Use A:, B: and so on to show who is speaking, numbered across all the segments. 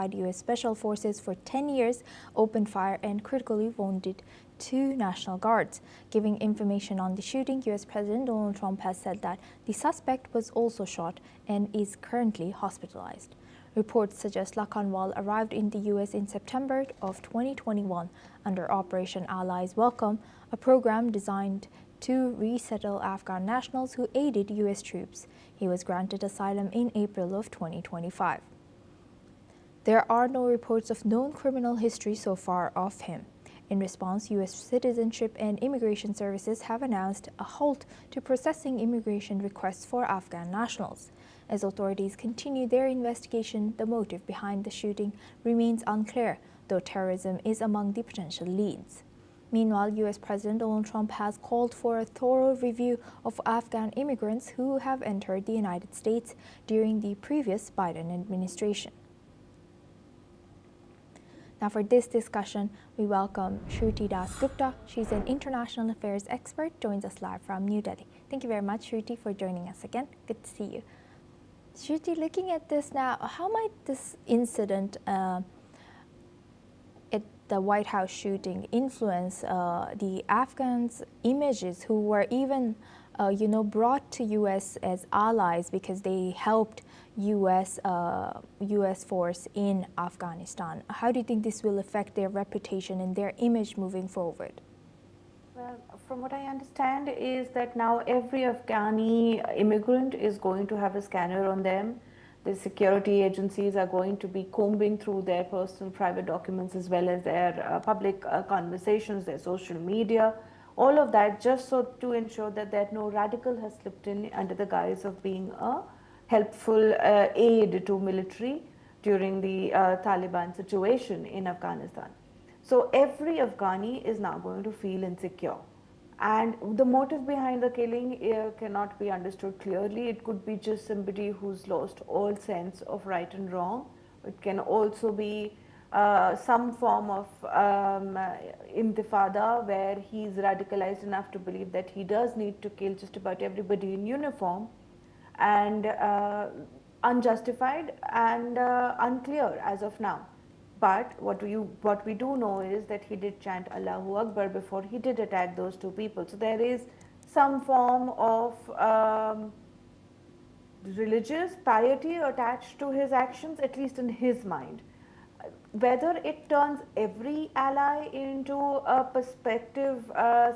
A: U.S. Special Forces for 10 years, opened fire and critically wounded 2 National Guards. Giving information on the shooting, U.S. President Donald Trump has said that the suspect was also shot and is currently hospitalized. Reports suggest Lakanwal arrived in the U.S. in September of 2021 under Operation Allies Welcome, a program designed to resettle Afghan nationals who aided U.S. troops. He was granted asylum in April of 2025. There are no reports of known criminal history so far of him. In response, U.S. Citizenship and Immigration Services have announced a halt to processing immigration requests for Afghan nationals. As authorities continue their investigation, the motive behind the shooting remains unclear, though terrorism is among the potential leads. Meanwhile, U.S. President Donald Trump has called for a thorough review of Afghan immigrants who have entered the United States during the previous Biden administration. Now for this discussion, we welcome Shruti Das Gupta. She's an international affairs expert, joins us live from New Delhi. Thank you very much, Shruti, for joining us again. Good to see you. Shruti, looking at this now, how might this incident at the White House shooting influence the Afghans' images who were even brought to U.S. as allies because they helped U.S. force in Afghanistan? How do you think this will affect their reputation and their image moving forward?
B: Well, from what I understand is that now every Afghani immigrant is going to have a scanner on them. The security agencies are going to be combing through their personal private documents as well as their public conversations, their social media, all of that, just so to ensure that no radical has slipped in under the guise of being a helpful aid to military during the Taliban situation in Afghanistan. So every Afghani is now going to feel insecure. And the motive behind the killing cannot be understood clearly. It could be just somebody who's lost all sense of right and wrong. It can also be some form of intifada where he's radicalized enough to believe that he does need to kill just about everybody in uniform, and unjustified and unclear as of now. But what we do know is that he did chant Allahu Akbar before he did attack those 2 people. So there is some form of religious piety attached to his actions, at least in his mind. Whether it turns every ally into a prospective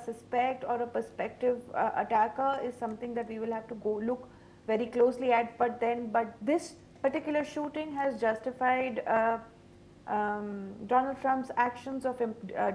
B: suspect or a prospective attacker is something that we will have to go look very closely at. But this particular shooting has justified Donald Trump's actions of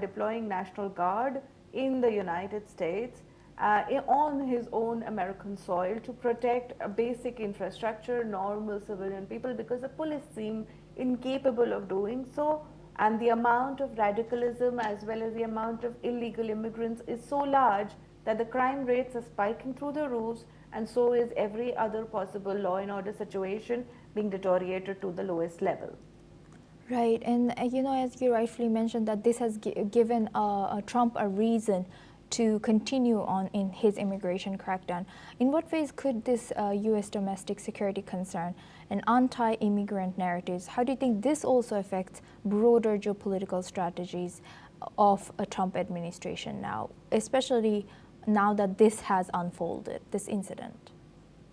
B: deploying National Guard in the United States on his own American soil to protect a basic infrastructure, normal civilian people, because the police seem incapable of doing so, and the amount of radicalism as well as the amount of illegal immigrants is so large that the crime rates are spiking through the roofs, and so is every other possible law and order situation being deteriorated to the lowest level.
A: Right, and as you rightfully mentioned, that this has given Trump a reason to continue on in his immigration crackdown. In what ways could this U.S. domestic security concern and anti-immigrant narratives, how do you think this also affects broader geopolitical strategies of a Trump administration now, especially now that this has unfolded, this incident?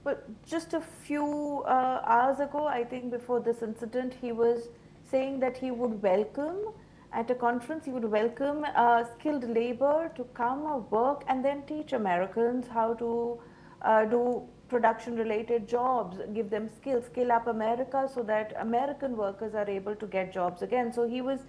B: Well, just a few hours ago, I think before this incident, he was saying that he would welcome, at a conference, he would welcome skilled labor to come work and then teach Americans how to do production related jobs, give them skills, skill up America so that American workers are able to get jobs again. So he's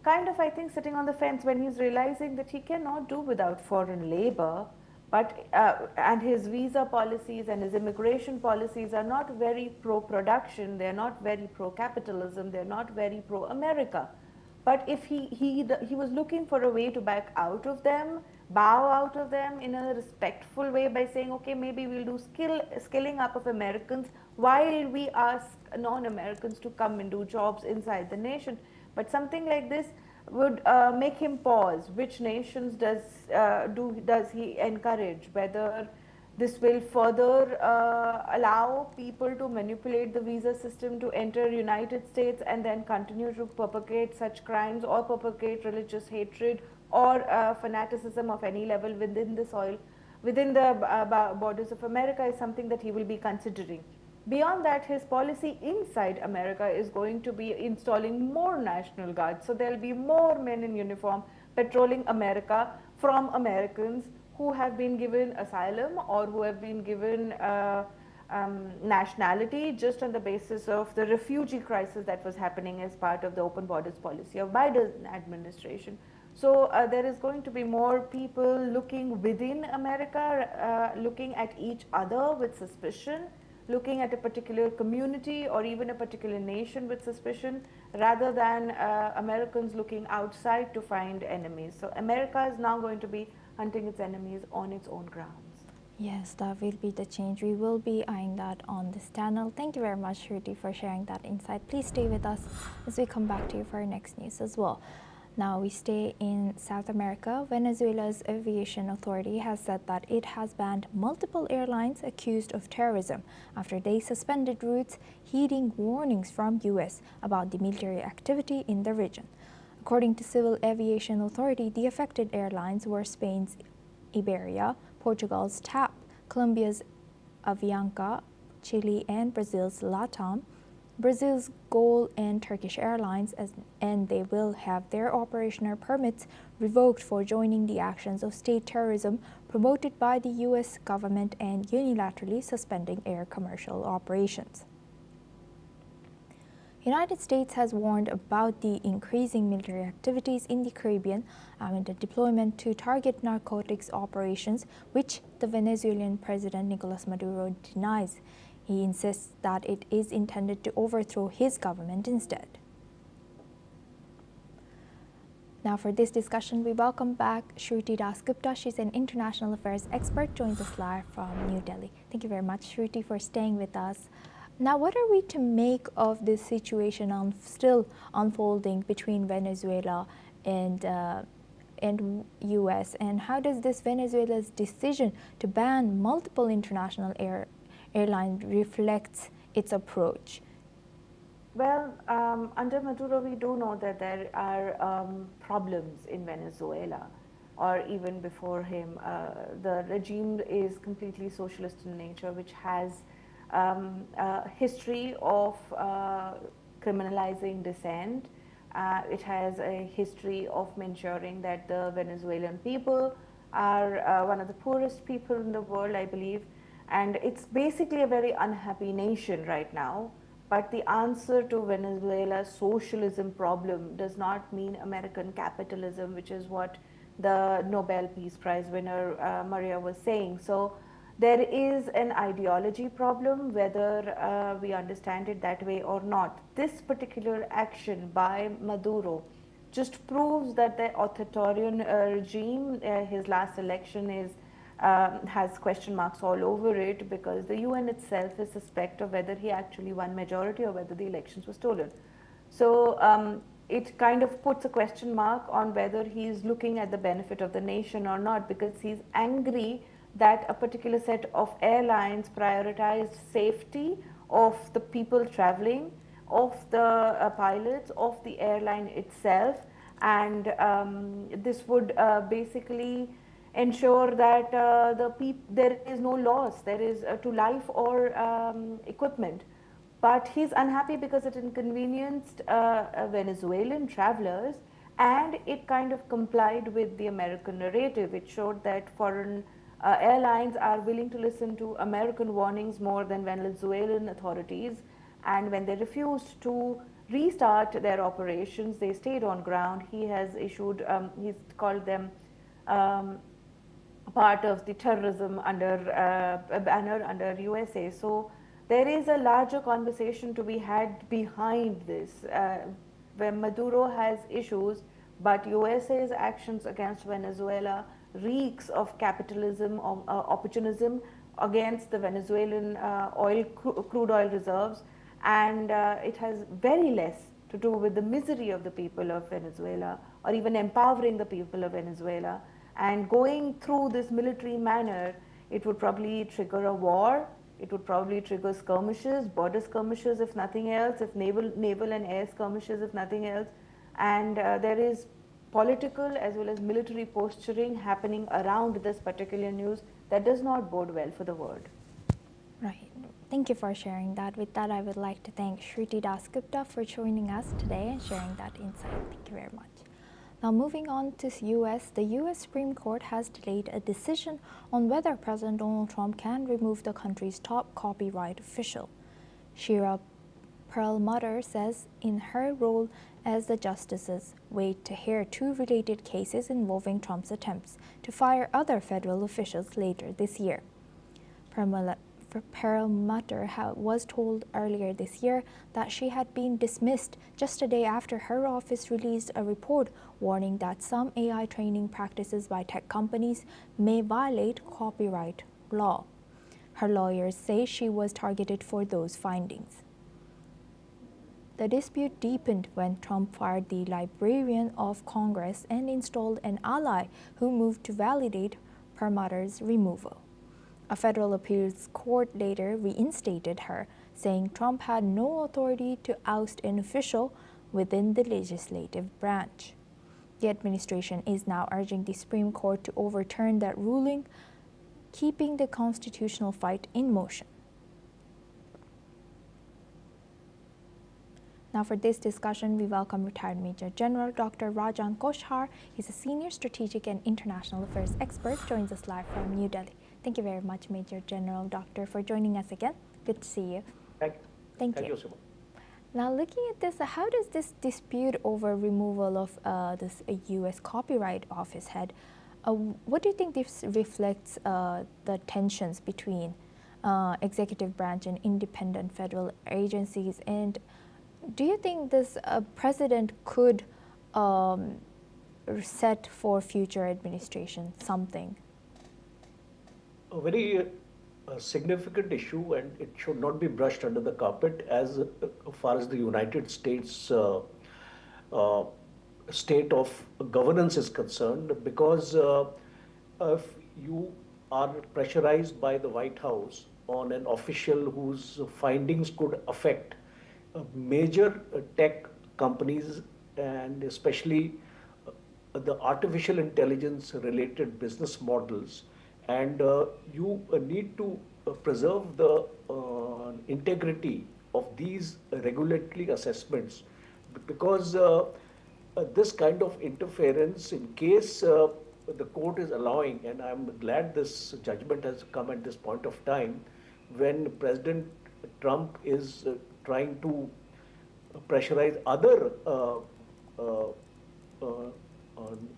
B: kind of, I think, sitting on the fence when he's realizing that he cannot do without foreign labor. But and his visa policies and his immigration policies are not very pro-production, they're not very pro-capitalism, they're not very pro-America. But if he was looking for a way to back out of them, bow out of them in a respectful way by saying, okay, maybe we'll do skilling up of Americans while we ask non-Americans to come and do jobs inside the nation. But something like this would make him pause. Which nations does he encourage? Whether This will further allow people to manipulate the visa system to enter United States and then continue to perpetrate such crimes or perpetrate religious hatred or fanaticism of any level within the soil, within the borders of America is something that he will be considering. Beyond that, his policy inside America is going to be installing more National Guards. So there will be more men in uniform patrolling America from Americans who have been given asylum or who have been given nationality just on the basis of the refugee crisis that was happening as part of the open borders policy of Biden administration. So there is going to be more people looking within America, looking at each other with suspicion, looking at a particular community or even a particular nation with suspicion, rather than Americans looking outside to find enemies. So America is now going to be hunting its enemies on its own grounds.
A: Yes, that will be the change. We will be eyeing that on this channel. Thank you very much, Shruti, for sharing that insight. Please stay with us as we come back to you for our next news as well. Now we stay in South America. Venezuela's aviation authority has said that it has banned multiple airlines accused of terrorism after they suspended routes, heeding warnings from US about the military activity in the region. According to Civil Aviation Authority, the affected airlines were Spain's Iberia, Portugal's TAP, Colombia's Avianca, Chile and Brazil's LATAM, Brazil's GOL and Turkish Airlines, and they will have their operational permits revoked for joining the actions of state terrorism promoted by the US government and unilaterally suspending air commercial operations. United States has warned about the increasing military activities in the Caribbean amid a deployment to target narcotics operations, which the Venezuelan President Nicolas Maduro denies. He insists that it is intended to overthrow his government instead. Now for this discussion, we welcome back Shruti Dasgupta. She's an international affairs expert, joins us live from New Delhi. Thank you very much, Shruti, for staying with us. Now, what are we to make of this situation still unfolding between Venezuela and US, and how does this Venezuela's decision to ban multiple international airline reflects its approach?
B: Well, under Maduro, we do know that there are problems in Venezuela, or even before him. The regime is completely socialist in nature, which has a history of criminalizing dissent. It has a history of ensuring that the Venezuelan people are one of the poorest people in the world, I believe. And it's basically a very unhappy nation right now. But the answer to Venezuela's socialism problem does not mean American capitalism, which is what the Nobel Peace Prize winner Maria was saying. So there is an ideology problem, whether we understand it that way or not. This particular action by Maduro just proves that the authoritarian regime, his last election has question marks all over it, because the UN itself is suspect of whether he actually won majority or whether the elections were stolen. So it kind of puts a question mark on whether he is looking at the benefit of the nation or not, because he's angry that a particular set of airlines prioritized safety of the people traveling, of the pilots, of the airline itself, and this would basically ensure that there is no loss, there is to life or equipment. But he's unhappy because it inconvenienced Venezuelan travelers, and it kind of complied with the American narrative. It showed that foreign airlines are willing to listen to American warnings more than Venezuelan authorities, and when they refused to restart their operations, they stayed on ground. He has issued, he's called them part of the terrorism under a banner under USA. So there is a larger conversation to be had behind this, where Maduro has issues, but USA's actions against Venezuela reeks of capitalism, opportunism against the Venezuelan crude oil reserves, and it has very less to do with the misery of the people of Venezuela or even empowering the people of Venezuela. And going through this military manner It would probably trigger a war. It would probably trigger skirmishes, border skirmishes if nothing else, if naval and air skirmishes if nothing else. And there is political as well as military posturing happening around this particular news that does not bode well for the world.
A: Right. Thank you for sharing that. With that, I would like to thank Shruti Dasgupta for joining us today and sharing that insight. Thank you very much. Now moving on to U.S., the U.S. Supreme Court has delayed a decision on whether President Donald Trump can remove the country's top copyright official. Shira Perlmutter says in her role as the justices wait to hear two related cases involving Trump's attempts to fire other federal officials later this year. Perlmutter was told earlier this year that she had been dismissed just a day after her office released a report warning that some AI training practices by tech companies may violate copyright law. Her lawyers say she was targeted for those findings. The dispute deepened when Trump fired the Librarian of Congress and installed an ally who moved to validate Perlmutter's removal. A federal appeals court later reinstated her, saying Trump had no authority to oust an official within the legislative branch. The administration is now urging the Supreme Court to overturn that ruling, keeping the constitutional fight in motion. Now for this discussion, we welcome retired Major General Dr. Rajan Koshar. He's a senior strategic and international affairs expert, joins us live from New Delhi. Thank you very much, Major General Doctor, for joining us again. Good to see you.
C: Thank you, Simon.
A: Now, looking at this, how does this dispute over removal of this U.S. Copyright Office head, what do you think this reflects the tensions between executive branch and independent federal agencies? And do you think this president could set for future administration something?
C: A very significant issue, and it should not be brushed under the carpet as far as the United States state of governance is concerned, because if you are pressurized by the White House on an official whose findings could affect major tech companies and especially the artificial intelligence related business models, and you need to preserve the integrity of these regulatory assessments, because this kind of interference, in case the court is allowing, and I'm glad this judgment has come at this point of time, when President Trump is trying to pressurize other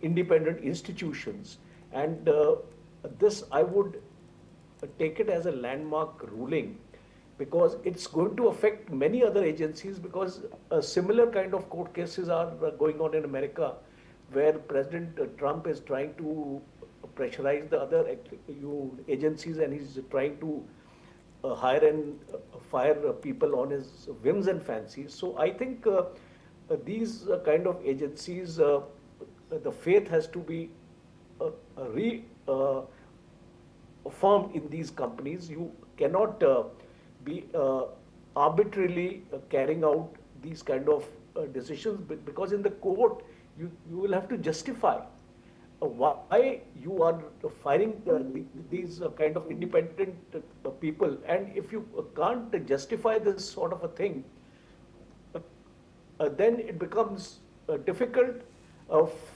C: independent institutions, and this I would take it as a landmark ruling, because it's going to affect many other agencies, because similar kind of court cases are going on in America, where President Trump is trying to pressurize the other agencies, and he's trying to hire and fire people on his whims and fancies. So I think these kind of agencies, the faith has to be affirmed in these companies. You cannot be arbitrarily carrying out these kind of decisions, because in the court you will have to justify why you are firing these kind of independent people, and if you can't justify this sort of a thing, then it becomes difficult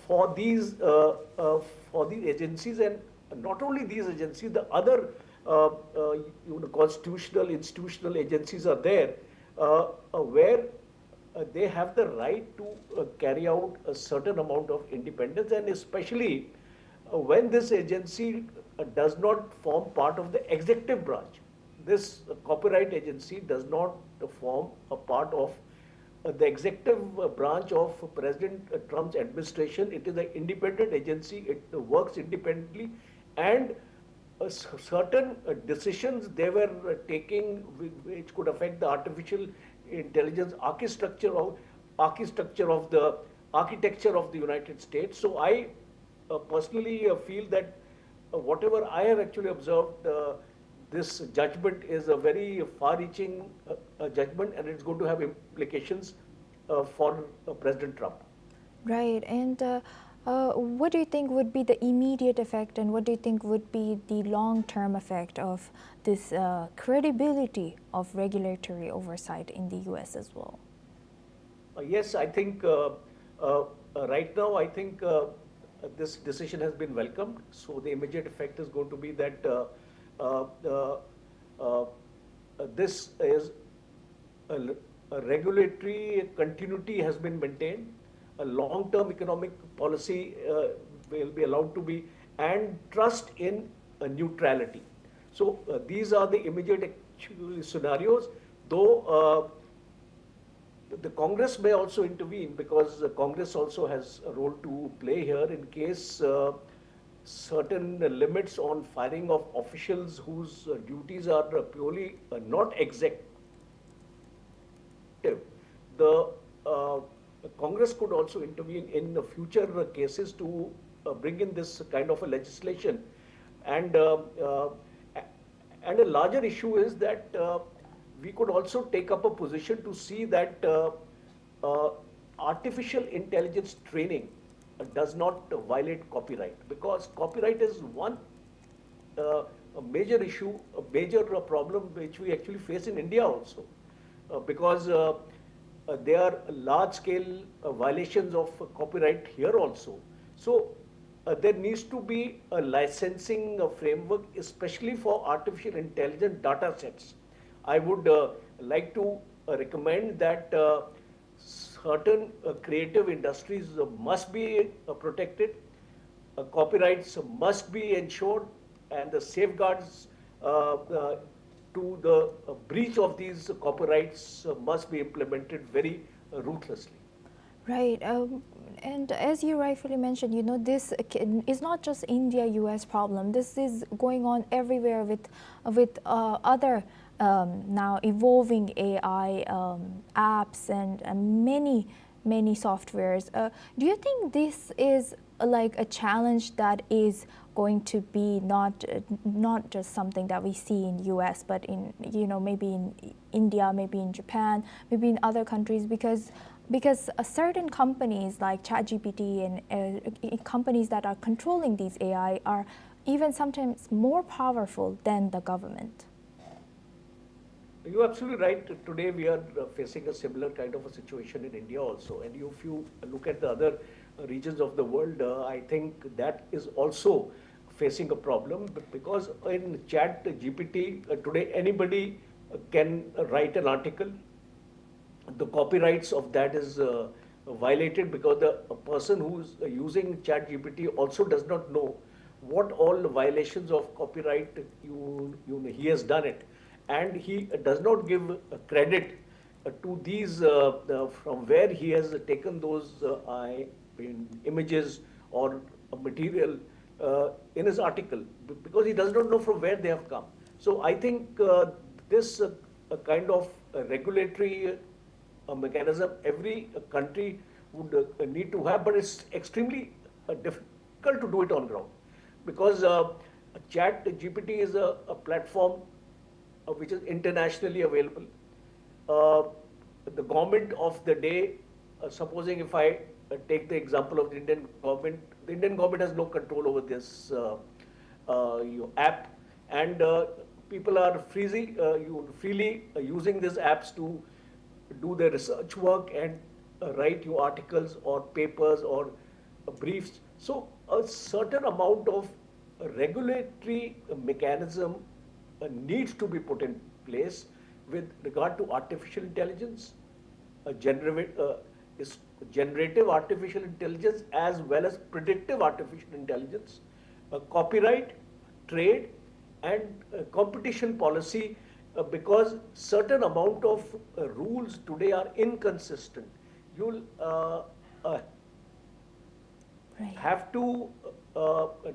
C: for these agencies, and not only these agencies, the other constitutional, institutional agencies are there, where they have the right to carry out a certain amount of independence, and especially when this agency does not form part of the executive branch. This copyright agency does not form a part of the executive branch of President Trump's administration. It is an independent agency. It works independently, and certain decisions they were taking which could affect the artificial intelligence architecture of the United States. So I personally feel that whatever I have actually observed, this judgment is a very far-reaching judgment, and it's going to have implications for President Trump.
A: Right. And what do you think would be the immediate effect, and what do you think would be the long-term effect of this credibility of regulatory oversight in the US as well?
C: Yes, I think right now, I think this decision has been welcomed. So the immediate effect is going to be that uh, uh, uh, this is a regulatory continuity has been maintained. A long-term economic policy will be allowed to be, and trust in neutrality. So these are the immediate scenarios, though the Congress may also intervene, because the Congress also has a role to play here in case certain limits on firing of officials whose duties are purely not executive. The Congress could also intervene in future cases to bring in this kind of a legislation. And a larger issue is that we could also take up a position to see that artificial intelligence training does not violate copyright, because copyright is one a major issue, a major problem which we actually face in India also, because there are large-scale violations of copyright here also. So there needs to be a licensing framework, especially for artificial intelligence data sets. I would like to recommend that certain creative industries must be protected, copyrights must be ensured, and the safeguards to the breach of these copyrights must be implemented very ruthlessly.
A: Right, and as you rightfully mentioned, this is not just India-US problem. This is going on everywhere with other now evolving AI apps and many softwares. Do you think this is like a challenge that is going to be not just something that we see in US, but in maybe in India, maybe in Japan, maybe in other countries, because certain companies like ChatGPT and companies that are controlling these AI are even sometimes more powerful than the government?
C: You're absolutely right. Today we are facing a similar kind of a situation in India also. And if you look at the other regions of the world, I think that is also facing a problem, because in Chat GPT today anybody can write an article. The copyrights of that is violated, because the person who's using Chat GPT also does not know what all violations of copyright he has done it, and he does not give credit to these from where he has taken those images or material in his article, because he does not know from where they have come. So I think this kind of regulatory mechanism every country would need to have, but it's extremely difficult to do it on ground, because Chat GPT is a platform which is internationally available. The government of the day, supposing if I take the example of the Indian government has no control over this app, and people are freely using these apps to do their research work and write you articles or papers or briefs. So a certain amount of regulatory mechanism needs to be put in place with regard to artificial intelligence, generative artificial intelligence, as well as predictive artificial intelligence, copyright, trade, and competition policy, because certain amount of rules today are inconsistent. You'll have to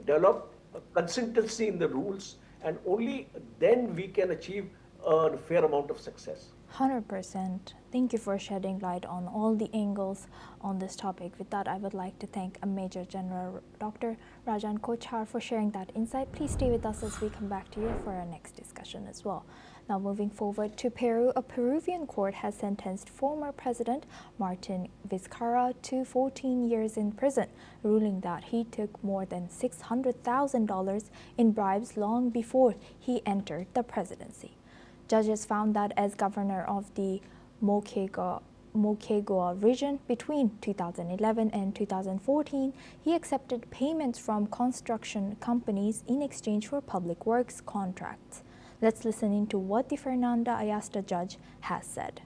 C: develop consistency in the rules, and only then we can achieve a fair amount of success.
A: 100%. Thank you for shedding light on all the angles on this topic. With that, I would like to thank Major General Dr. Rajan Kochhar for sharing that insight. Please stay with us as we come back to you for our next discussion as well. Now moving forward to Peru, a Peruvian court has sentenced former President Martin Vizcarra to 14 years in prison, ruling that he took more than $600,000 in bribes long before he entered the presidency. Judges found that as governor of the Moquegua region between 2011 and 2014, he accepted payments from construction companies in exchange for public works contracts. Let's listen into what the Fernanda Ayasta judge has said.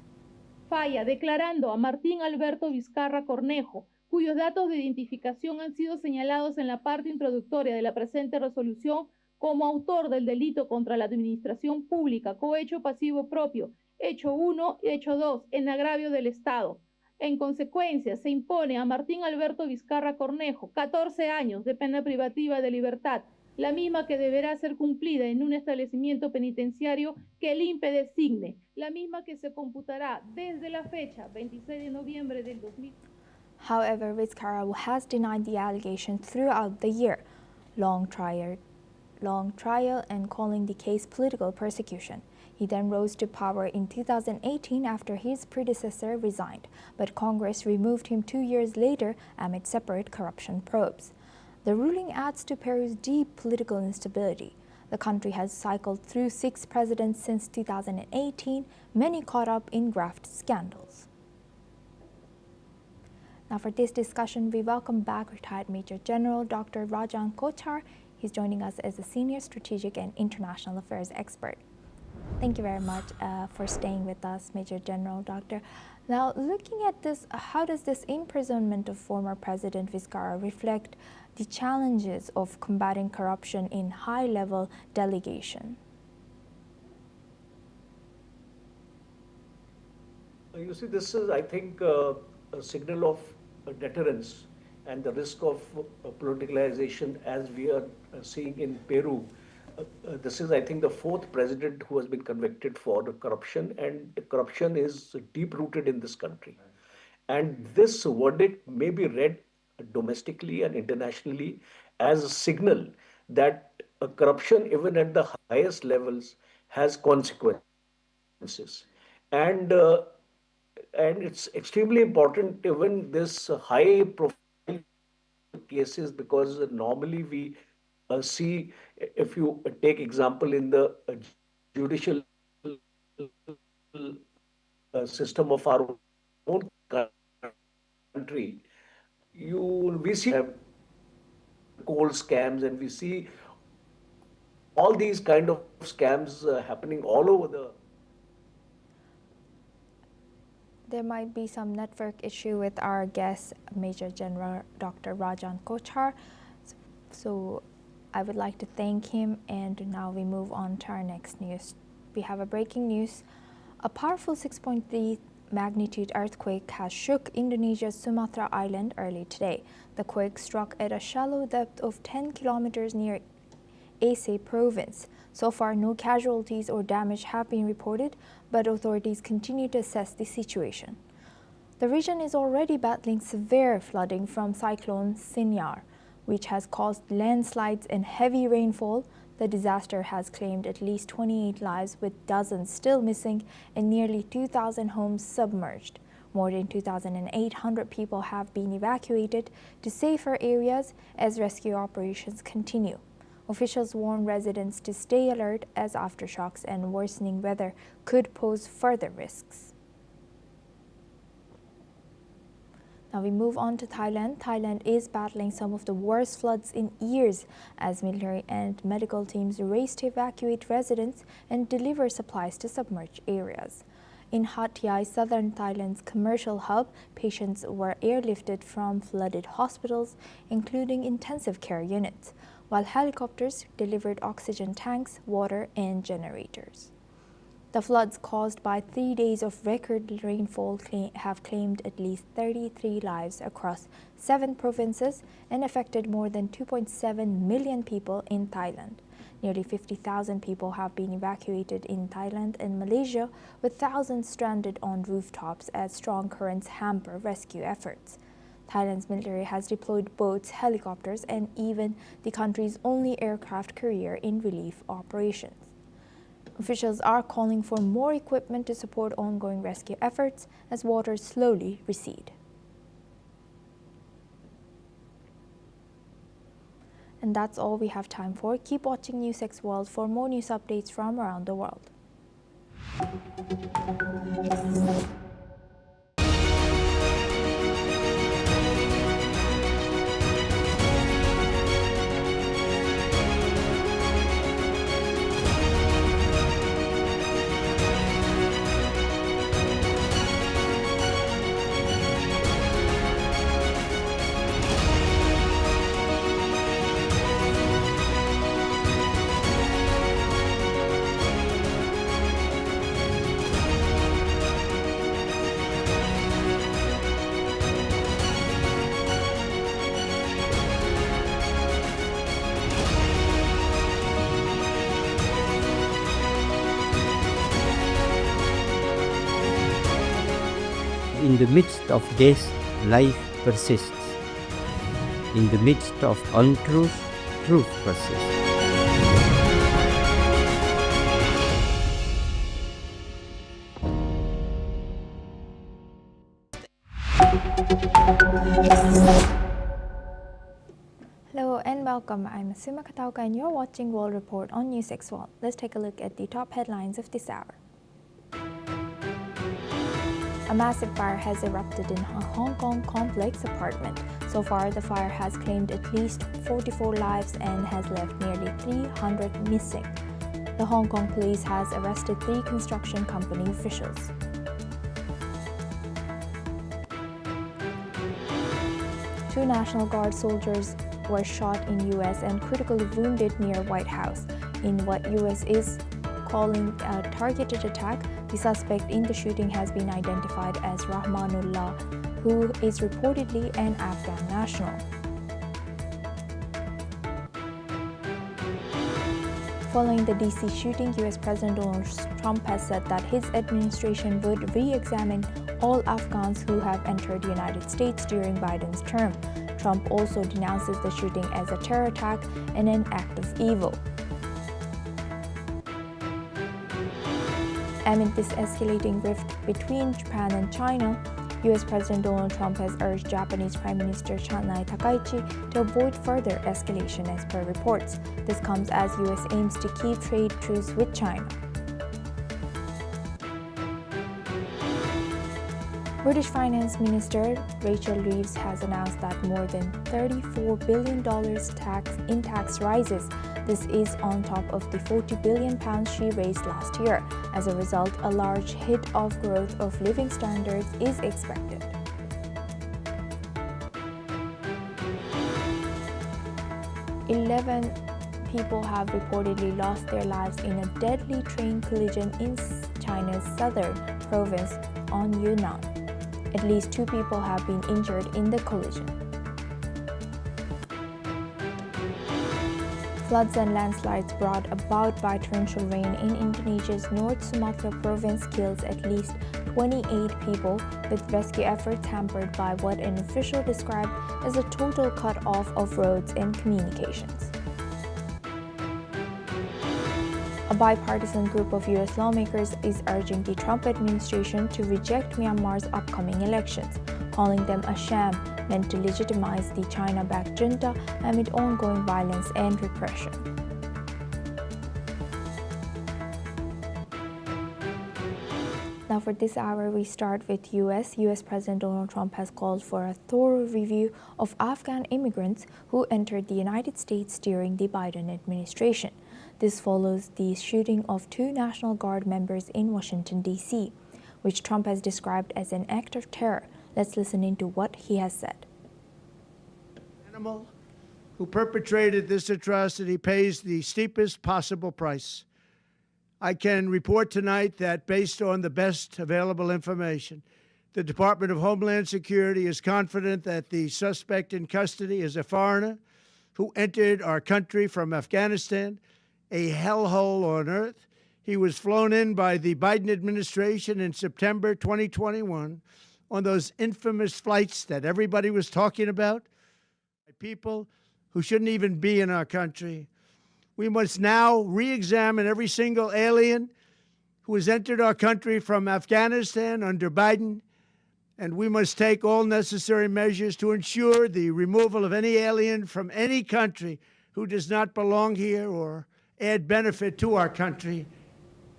D: Falla declarando a Martín Alberto Vizcarra Cornejo, cuyos datos de identificación han sido señalados en la parte introductoria de la presente resolución como autor del delito contra la administración pública, cohecho pasivo propio, hecho 1 y hecho 2, en agravio del Estado. En consecuencia, se impone a Martín Alberto Vizcarra Cornejo 14 años de pena privativa de libertad, la misma que deberá ser cumplida en un establecimiento penitenciario que el INPE designe, la misma que se computará desde la fecha 26 de noviembre del 2000.
A: However, Vizcarra has denied the allegation throughout the year. Long trial and calling the case political persecution. He then rose to power in 2018 after his predecessor resigned, but Congress removed him 2 years later amid separate corruption probes. The ruling adds to Peru's deep political instability. The country has cycled through 6 presidents since 2018, many caught up in graft scandals. Now for this discussion, we welcome back retired Major General Dr. Rajan Kochhar. He's joining us as a senior strategic and international affairs expert. Thank you very much for staying with us, Major General Doctor. Now, looking at this, how does this imprisonment of former President Vizcarra reflect the challenges of combating corruption in high-level delegation?
C: You see, this is, I think, a signal of deterrence and the risk of politicalization as we are seeing in Peru. This is, I think, the 4th president who has been convicted for corruption, and corruption is deep-rooted in this country. And this verdict may be read domestically and internationally as a signal that corruption, even at the highest levels, has consequences. And it's extremely important, even this high-profile cases, because normally we see, if you take example in the judicial system of our own country, we see coal scams, and we see all these kind of scams happening all over the.
A: There might be some network issue with our guest, Major General Dr. Rajan Kochhar. So I would like to thank him, and now we move on to our next news. We have a breaking news. A powerful 6.3 magnitude earthquake has shook Indonesia's Sumatra island early today. The quake struck at a shallow depth of 10 kilometers near Aceh province. So far, no casualties or damage have been reported, but authorities continue to assess the situation. The region is already battling severe flooding from Cyclone Sinyar, which has caused landslides and heavy rainfall. The disaster has claimed at least 28 lives, with dozens still missing and nearly 2,000 homes submerged. More than 2,800 people have been evacuated to safer areas as rescue operations continue. Officials warn residents to stay alert as aftershocks and worsening weather could pose further risks. Now we move on to Thailand. Thailand is battling some of the worst floods in years as military and medical teams race to evacuate residents and deliver supplies to submerged areas. In Hat Yai, southern Thailand's commercial hub, patients were airlifted from flooded hospitals, including intensive care units, while helicopters delivered oxygen tanks, water, and generators. The floods caused by 3 days of record rainfall have claimed at least 33 lives across 7 provinces and affected more than 2.7 million people in Thailand. Nearly 50,000 people have been evacuated in Thailand and Malaysia, with thousands stranded on rooftops as strong currents hamper rescue efforts. Thailand's military has deployed boats, helicopters, and even the country's only aircraft carrier in relief operations. Officials are calling for more equipment to support ongoing rescue efforts as waters slowly recede. And that's all we have time for. Keep watching NewsX World for more news updates from around the world.
E: In the midst of death, life persists. In the midst of untruth, truth persists.
A: Hello and welcome. I'm Suma Katauka and you're watching World Report on NewsX World. Let's take a look at the top headlines of this hour. A massive fire has erupted in a Hong Kong complex apartment. So far, the fire has claimed at least 44 lives and has left nearly 300 missing. The Hong Kong police has arrested 3 construction company officials. Two National Guard soldiers were shot in U.S. and critically wounded near White House in what U.S. is calling a targeted attack. The suspect in the shooting has been identified as Rahmanullah, who is reportedly an Afghan national. Following the DC shooting, U.S. President Donald Trump has said that his administration would re-examine all Afghans who have entered the United States during Biden's term. Trump also denounces the shooting as a terror attack and an act of evil. Amid this escalating rift between Japan and China, U.S. President Donald Trump has urged Japanese Prime Minister Shinzo Takaichi to avoid further escalation as per reports. This comes as U.S. aims to keep trade truce with China. British Finance Minister Rachel Reeves has announced that more than $34 billion in tax rises. This is on top of the £40 billion she raised last year. As a result, a large hit of growth of living standards is expected. Eleven people have reportedly lost their lives in a deadly train collision in China's southern province on Yunnan. At least 2 people have been injured in the collision. Floods and landslides brought about by torrential rain in Indonesia's North Sumatra province kills at least 28 people, with rescue efforts hampered by what an official described as a total cut-off of roads and communications. A bipartisan group of U.S. lawmakers is urging the Trump administration to reject Myanmar's upcoming elections, calling them a sham meant to legitimize the China-backed junta amid ongoing violence and repression. Now for this hour, we start with U.S. U.S. President Donald Trump has called for a thorough review of Afghan immigrants who entered the United States during the Biden administration. This follows the shooting of 2 National Guard members in Washington, D.C., which Trump has described as an act of terror. Let's listen into what he has said.
F: Animal who perpetrated this atrocity pays the steepest possible price. I can report tonight that based on the best available information, the Department of Homeland Security is confident that the suspect in custody is a foreigner who entered our country from Afghanistan a hellhole on earth. He was flown in by the Biden administration in September 2021 on those infamous flights that everybody was talking about, by people who shouldn't even be in our country. We must now re-examine every single alien who has entered our country from Afghanistan under Biden, and we must take all necessary measures to ensure the removal of any alien from any country who does not belong here or add benefit to our country.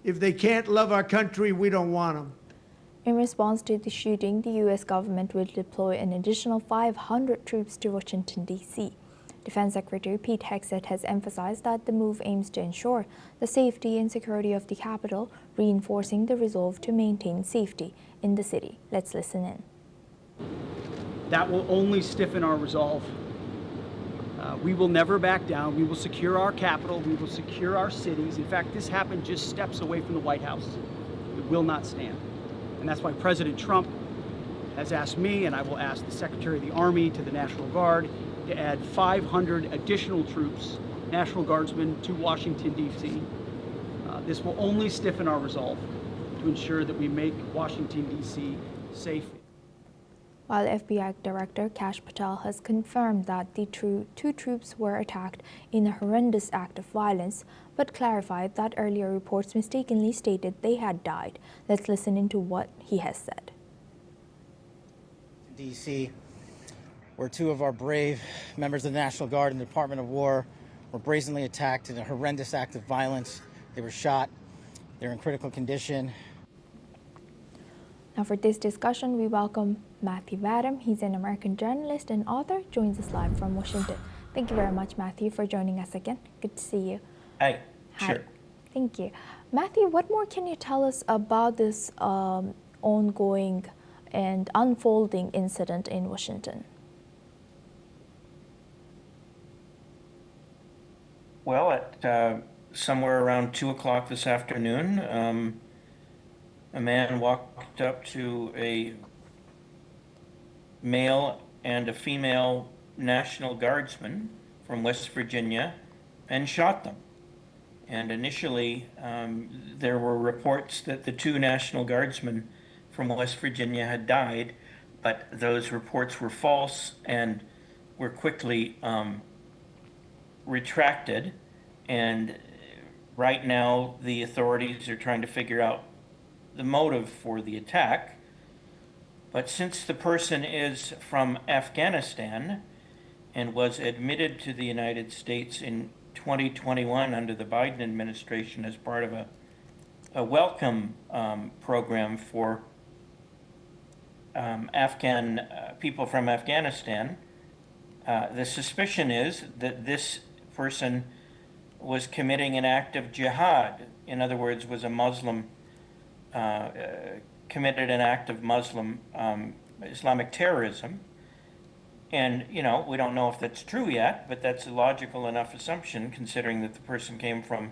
F: If they can't love our country, we don't want them.
A: In response to the shooting, the U.S. government will deploy an additional 500 troops to Washington, D.C. Defense Secretary Pete Hegseth has emphasized that the move aims to ensure the safety and security of the Capitol, reinforcing the resolve to maintain safety in the city. Let's listen in.
G: That will only stiffen our resolve. We will never back down. We will secure our Capitol. We will secure our cities. In fact, this happened just steps away from the White House. It will not stand. And that's why President Trump has asked me, and I will ask the Secretary of the Army, to the National Guard, to add 500 additional troops, National Guardsmen, to Washington, D.C. This will only stiffen our resolve to ensure that we make Washington, D.C. safe.
A: While FBI Director Kash Patel has confirmed that the two troops were attacked in a horrendous act of violence, but clarified that earlier reports mistakenly stated they had died. Let's listen into what he has said.
H: D.C., where two of our brave members of the National Guard and the Department of War were brazenly attacked in a horrendous act of violence. They were shot. They're in critical condition.
A: Now for this discussion, we welcome Matthew Vadam. He's an American journalist and author, joins us live from Washington. Thank you very much, Matthew, for joining us again. Good to see you.
I: Hi.
A: Hi.
I: Sure.
A: Thank you. Matthew, what more can you tell us about this ongoing and unfolding incident in Washington?
I: Well, at somewhere around 2 o'clock this afternoon, a man walked up to a male and a female National Guardsman from West Virginia and shot them. And initially, there were reports that the two National Guardsmen from West Virginia had died, but those reports were false and were quickly retracted. And right now, the authorities are trying to figure out the motive for the attack. But since the person is from Afghanistan and was admitted to the United States in 2021 under the Biden administration as part of a welcome program for Afghan people from Afghanistan, the suspicion is that this person was committing an act of jihad. In other words, was a Muslim, committed an act of Muslim Islamic terrorism. And, you know, we don't know if that's true yet, but that's a logical enough assumption considering that the person came from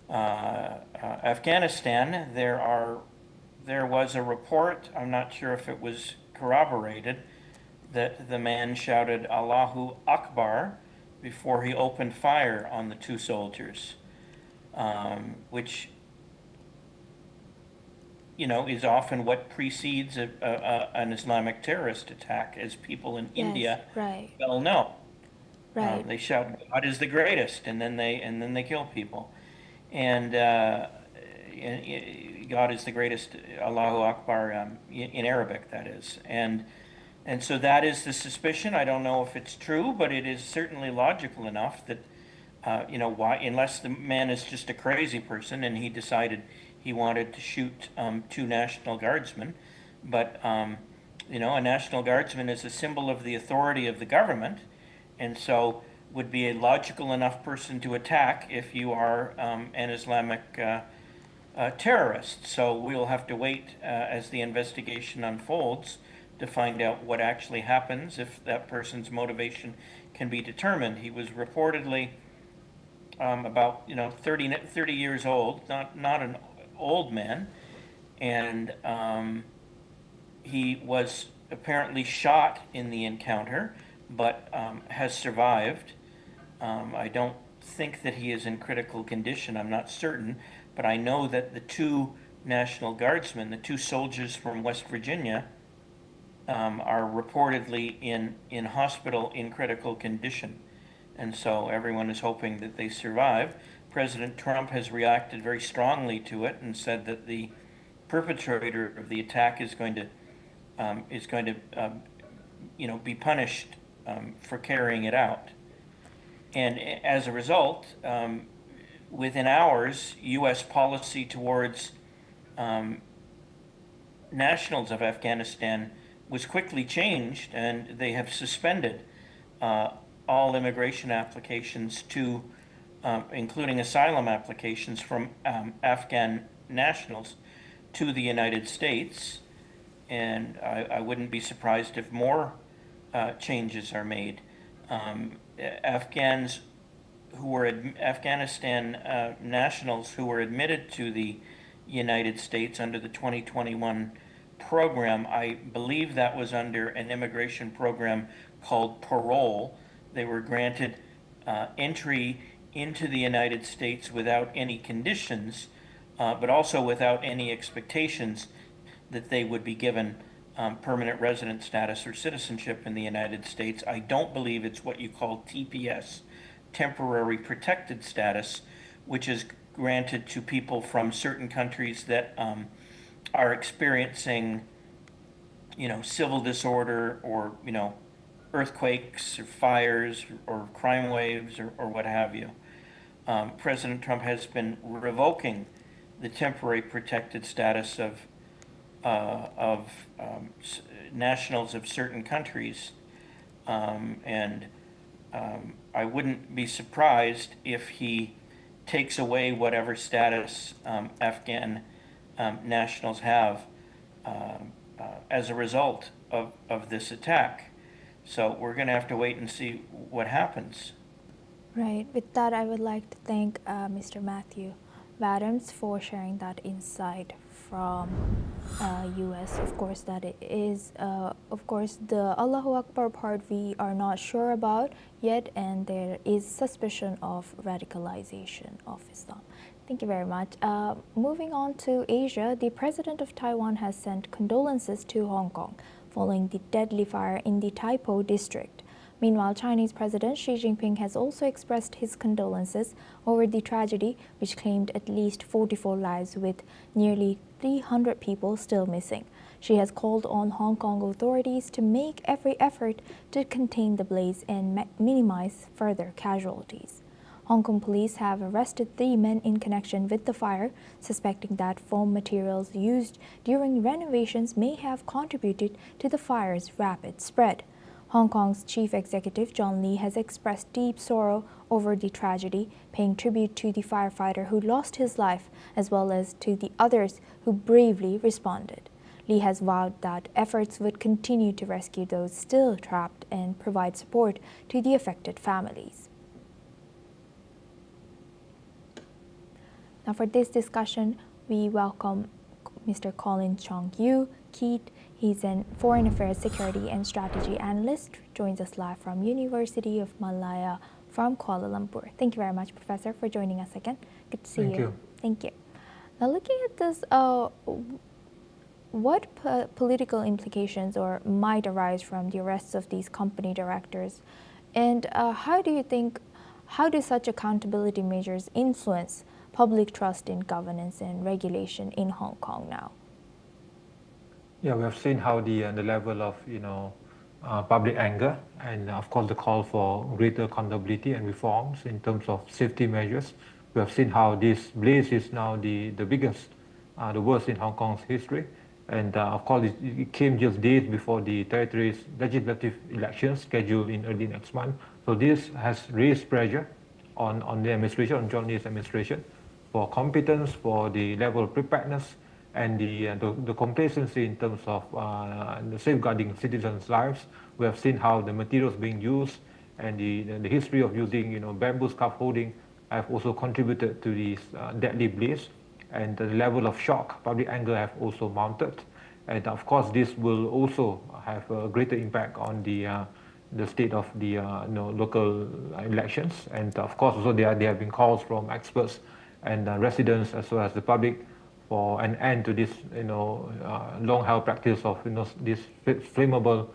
I: Afghanistan. There was a report, I'm not sure if it was corroborated, that the man shouted Allahu Akbar before he opened fire on the two soldiers, which, you know, is often what precedes an Islamic terrorist attack, as people in India well know.
A: Right.
I: They shout, "God is the greatest," and then they kill people. And God is the greatest, Allahu Akbar, in Arabic, that is. And so that is the suspicion. I don't know if it's true, but it is certainly logical enough that, you know, why, unless the man is just a crazy person and he decided he wanted to shoot two National Guardsmen. But, you know, a National Guardsman is a symbol of the authority of the government, and so would be a logical enough person to attack if you are an Islamic terrorist. So we'll have to wait as the investigation unfolds to find out what actually happens, if that person's motivation can be determined. He was reportedly about, you know, 30 years old, not an old man, and he was apparently shot in the encounter, but has survived. I don't think that he is in critical condition. I'm not certain, but I know that the two National Guardsmen, the two soldiers from West Virginia, are reportedly in hospital in critical condition. And so everyone is hoping that they survive. President Trump has reacted very strongly to it and said that the perpetrator of the attack is going to be punished for carrying it out. And as a result, within hours, U.S. policy towards nationals of Afghanistan was quickly changed, and they have suspended all immigration applications to, including asylum applications from Afghan nationals to the United States. And I wouldn't be surprised if more changes are made. Afghanistan nationals who were admitted to the United States under the 2021 program, I believe that was under an immigration program called parole. They were granted entry into the United States without any conditions, but also without any expectations that they would be given permanent resident status or citizenship in the United States. I don't believe it's what you call TPS, temporary protected status, which is granted to people from certain countries that are experiencing, civil disorder or, earthquakes or fires or crime waves or what have you. President Trump has been revoking the temporary protected status of nationals of certain countries, and I wouldn't be surprised if he takes away whatever status Afghan nationals have as a result of this attack. So we're going to have to wait and see what happens.
A: Right. With that, I would like to thank Mr. Matthew Adams for sharing that insight from U.S. Of course, that it is, of course, the Allahu Akbar part we are not sure about yet, and there is suspicion of radicalization of Islam. Thank you very much. Moving on to Asia, the president of Taiwan has sent condolences to Hong Kong following the deadly fire in the Tai Po district. Meanwhile, Chinese President Xi Jinping has also expressed his condolences over the tragedy, which claimed at least 44 lives with nearly 300 people still missing. She has called on Hong Kong authorities to make every effort to contain the blaze and minimize further casualties. Hong Kong police have arrested 3 men in connection with the fire, suspecting that foam materials used during renovations may have contributed to the fire's rapid spread. Hong Kong's chief executive, John Lee, has expressed deep sorrow over the tragedy, paying tribute to the firefighter who lost his life, as well as to the others who bravely responded. Lee has vowed that efforts would continue to rescue those still trapped and provide support to the affected families. Now for this discussion, we welcome Mr. Colin Chong-Yu Keat. He's an Foreign Affairs Security and Strategy Analyst, joins us live from University of Malaya from Kuala Lumpur. Thank you very much, Professor, for joining us again. Good to see you.
J: Thank you.
A: Thank you. Now looking at this, what political implications or might arise from the arrests of these company directors? And how do such accountability measures influence public trust in governance and regulation in Hong Kong now?
J: Yeah, we have seen how the level of public anger and of course the call for greater accountability and reforms in terms of safety measures. We have seen how this blaze is now the biggest, the worst in Hong Kong's history, and of course it came just days before the territory's legislative elections scheduled in early next month. So this has raised pressure on the administration, on John Lee's administration, for competence, for the level of preparedness, and the complacency in terms of the safeguarding citizens' lives. We have seen how the materials being used and the history of using bamboo scaffolding have also contributed to this deadly blaze, and the level of shock, public anger have also mounted, and of course this will also have a greater impact on the the state of the local elections, and of course also there have been calls from experts and residents as well as the public for an end to this long-held practice of these flammable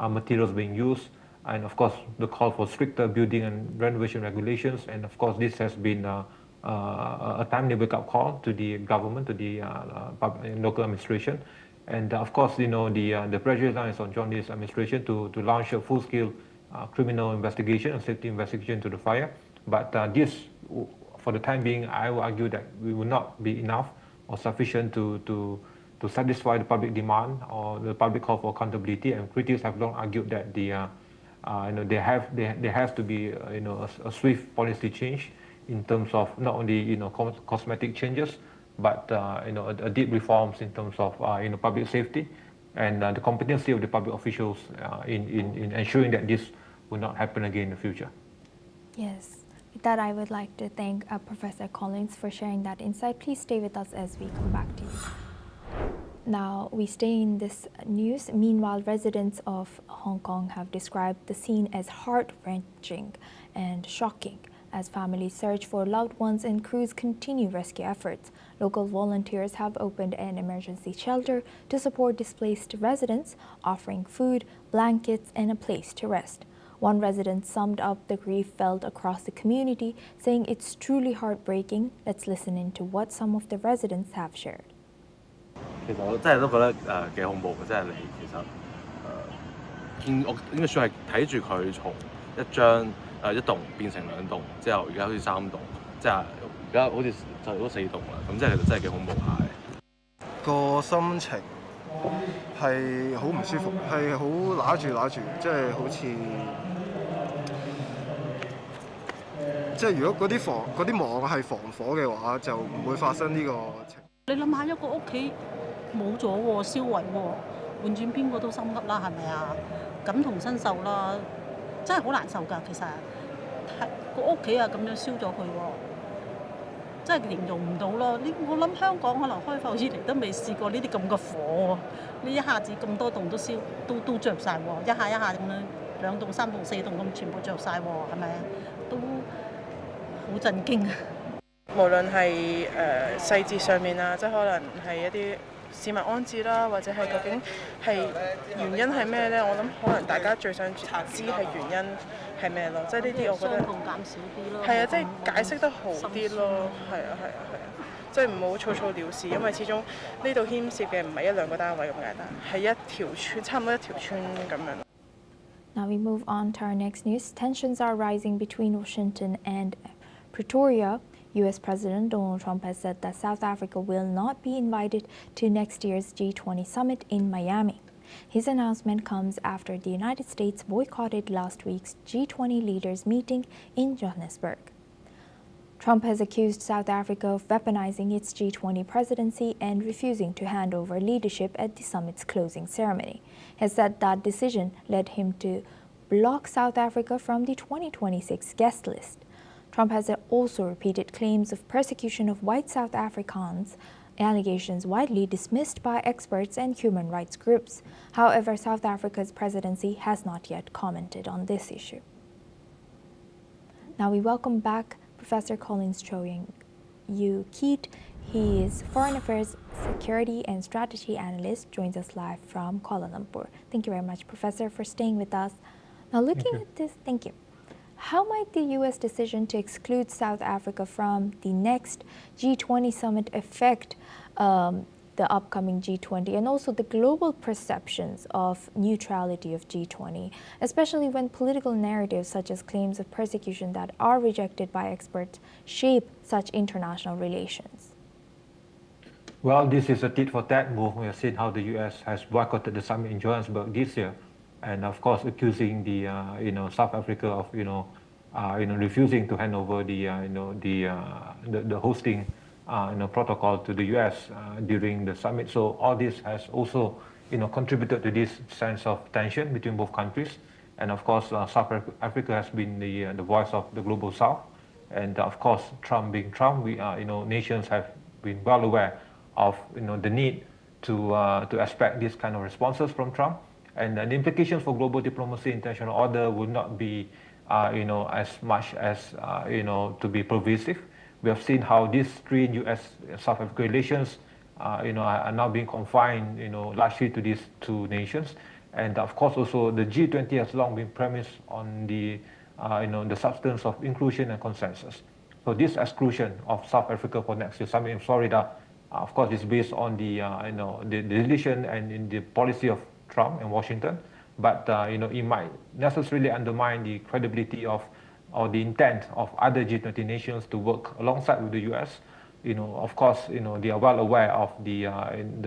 J: materials being used, and of course the call for stricter building and renovation regulations, and of course this has been a timely wake-up call to the government, to the local administration. And of course, the pressure now is on John Lee's administration to launch a full-scale criminal investigation and safety investigation to the fire. But this, for the time being, I will argue that we will not be enough or sufficient to satisfy the public demand or the public call for accountability. And critics have long argued that there has to be a swift policy change in terms of not only cosmetic changes, but a deep reforms in terms of public safety and the competency of the public officials in ensuring that this will not happen again in the future.
A: Yes. With that, I would like to thank Professor Collins for sharing that insight. Please stay with us as we come back to you. Now, we stay in this news. Meanwhile, residents of Hong Kong have described the scene as heart-wrenching and shocking as families search for loved ones and crews continue rescue efforts. Local volunteers have opened an emergency shelter to support displaced residents, offering food, blankets, and a place to rest. One resident summed up the grief felt across the community, saying it's truly heartbreaking. Let's listen into what some of the residents have shared.
K: 其實我真係都覺得幾恐怖嘅，真係你其實見我應該算係睇住佢從一棟變成2棟，之後而家好似3棟，即係而家好似就都4棟啦。咁即係其實真係幾恐怖下嘅。
L: 個心情係好唔舒服，係好揦住，即係好似即係如果嗰啲網係防火嘅話，就唔會發生呢個情。
M: 你諗下一個屋企冇咗喎，燒毀喎，換轉邊個都心急啦，係咪啊？感同身受啦，真係好難受㗎。其實係個屋企啊咁樣燒咗佢喎，真係形容唔到咯。我諗香港可能開埠以嚟都未試過呢啲咁嘅火喎，呢一下子咁多棟都燒都着晒喎，一下咁樣2棟、3棟、4棟咁全部着晒喎，係咪？都好震驚啊！
N: 無論係細節上面啊，即係可能係一啲市民安置啦，或者係究竟係原因係咩咧？我諗可能大家最想知係原因係咩咯，即係呢啲我覺得傷痛減少啲咯。係啊，即係解釋得好啲咯，係啊，即係唔好草草了事，因為始終呢度牽涉嘅唔係1、2個單位咁簡單，係一條村，差唔多一條村咁樣。
A: Now we move on to our next news. Tensions are rising between Washington and Pretoria. U.S. President Donald Trump has said that South Africa will not be invited to next year's G20 summit in Miami. His announcement comes after the United States boycotted last week's G20 leaders meeting in Johannesburg. Trump has accused South Africa of weaponizing its G20 presidency and refusing to hand over leadership at the summit's closing ceremony. He has said that decision led him to block South Africa from the 2026 guest list. Trump has also repeated claims of persecution of white South Africans, allegations widely dismissed by experts and human rights groups. However, South Africa's presidency has not yet commented on this issue. Now we welcome back Professor Collins Choying-Yu Keat. He is Foreign Affairs, Security and Strategy Analyst, joins us live from Kuala Lumpur. Thank you very much, Professor, for staying with us. Now looking at this, thank you. How might the U.S. decision to exclude South Africa from the next G20 summit affect the upcoming G20 and also the global perceptions of neutrality of G20, especially when political narratives such as claims of persecution that are rejected by experts shape such international relations?
J: Well, this is a tit-for-tat move. We have seen how the U.S. has boycotted the summit in Johannesburg this year. And of course, accusing the South Africa of refusing to hand over the hosting protocol to the U.S. During the summit. So all this has also contributed to this sense of tension between both countries. And of course, South Africa has been the voice of the global South. And of course, Trump being Trump, nations have been well aware of the need to expect this kind of responses from Trump. And the implications for global diplomacy, international order will not be, as much as, to be pervasive. We have seen how these strained U.S.-South Africa relations, are now being confined, largely to these two nations. And of course, also the G20 has long been premised on the, the substance of inclusion and consensus. So this exclusion of South Africa for next year's summit in Florida, of course, is based on the, the decision and in the policy of Trump and Washington. But it might necessarily undermine the credibility of or the intent of other G20 nations to work alongside with the U.S. Of course, they are well aware of the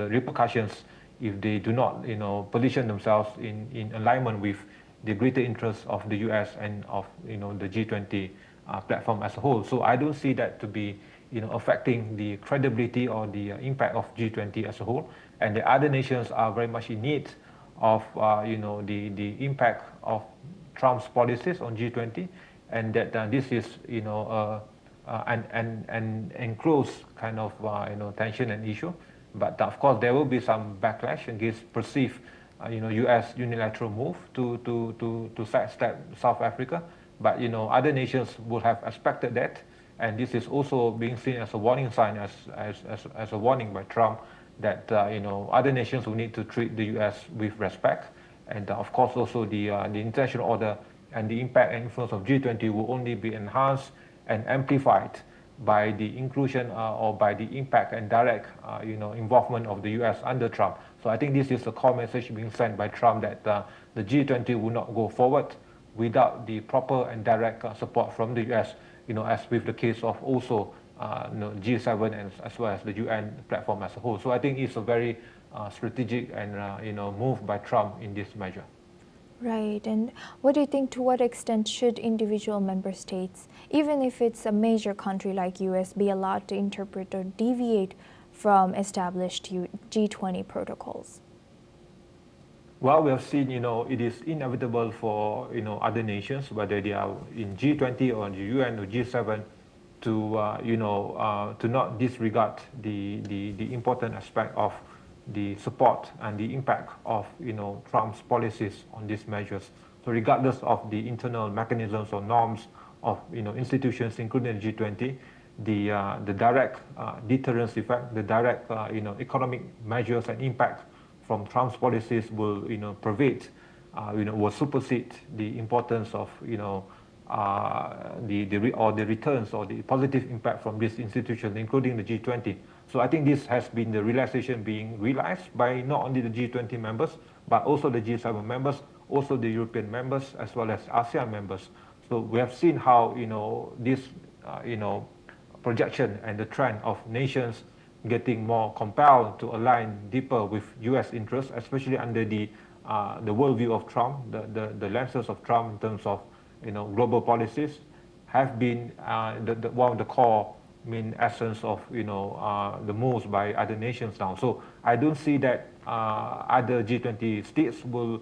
J: repercussions if they do not, position themselves in alignment with the greater interests of the U.S. and of, the G20 platform as a whole. So I don't see that to be, affecting the credibility or the impact of G20 as a whole. And the other nations are very much in need of, the impact of Trump's policies on G20, and that this is, an enclosed kind of, tension and issue. But of course, there will be some backlash against perceived, U.S. unilateral move to sidestep South Africa. But other nations would have expected that, and this is also being seen as a warning sign, as a warning by Trump that other nations will need to treat the U.S. with respect, and of course also the international order and the impact and influence of G20 will only be enhanced and amplified by the inclusion or by the impact and direct involvement of the U.S. under Trump. So I think this is a core message being sent by Trump that the G20 will not go forward without the proper and direct support from the U.S. As with the case of also G7 and as well as the UN platform as a whole. So I think it's a very strategic and move by Trump in this measure.
A: Right, and what do you think, to what extent should individual member states, even if it's a major country like US, be allowed to interpret or deviate from established G20 protocols?
J: Well, we have seen, it is inevitable for, other nations, whether they are in G20 or the UN or G7, to not disregard the important aspect of the support and the impact of, Trump's policies on these measures. So regardless of the internal mechanisms or norms of, institutions, including the G20, the direct deterrence effect, the direct, economic measures and impact from Trump's policies will, pervade, will supersede the importance of, the returns or the positive impact from these institutions, including the G20. So I think this has been the realization being realized by not only the G20 members, but also the G7 members, also the European members, as well as ASEAN members. So we have seen how, this, projection and the trend of nations getting more compelled to align deeper with U.S. interests, especially under the worldview of Trump, the lenses of Trump in terms of, global policies, have been one of the core main essence of, the moves by other nations now. So I don't see that other G20 states will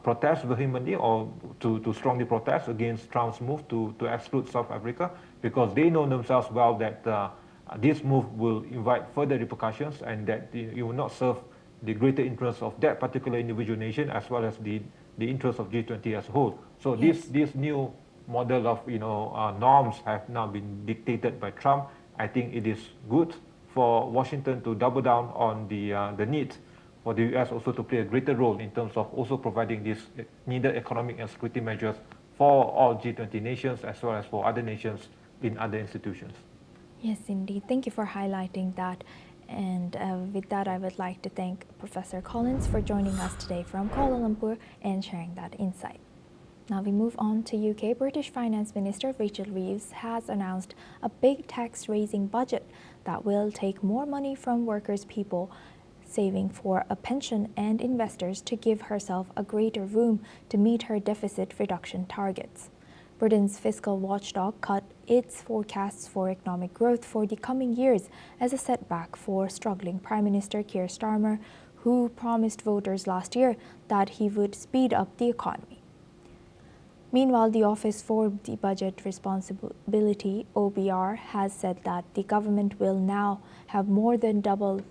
J: protest vehemently or to strongly protest against Trump's move to exclude South Africa, because they know themselves well that this move will invite further repercussions and that it will not serve the greater interests of that particular individual nation as well as the interests of G20 as a whole. So yes, this new model of norms have now been dictated by Trump. I think it is good for Washington to double down on the need for the U.S. also to play a greater role in terms of also providing these needed economic and security measures for all G20 nations as well as for other nations in other institutions.
A: Yes, indeed. Thank you for highlighting that. And with that, I would like to thank Professor Collins for joining us today from Kuala Lumpur and sharing that insight. Now we move on to UK. British Finance Minister Rachel Reeves has announced a big tax-raising budget that will take more money from workers' people saving for a pension and investors to give herself a greater room to meet her deficit reduction targets. Britain's fiscal watchdog cut its forecasts for economic growth for the coming years as a setback for struggling Prime Minister Keir Starmer, who promised voters last year that he would speed up the economy. Meanwhile, the Office for the Budget Responsibility, OBR, has said that the government will now have more than double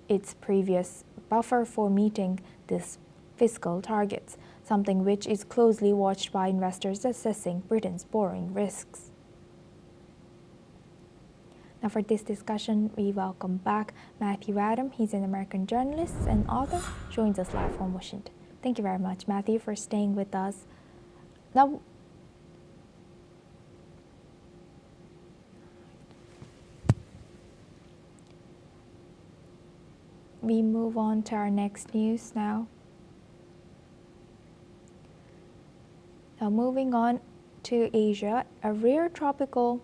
A: its previous buffer for meeting this fiscal targets, something which is closely watched by investors assessing Britain's borrowing risks. Now for this discussion, we welcome back Matthew Adam. He's an American journalist and author, joins us live from Washington. Thank you very much, Matthew, for staying with us. Now, we move on to our next news now. Now moving on to Asia, a rare tropical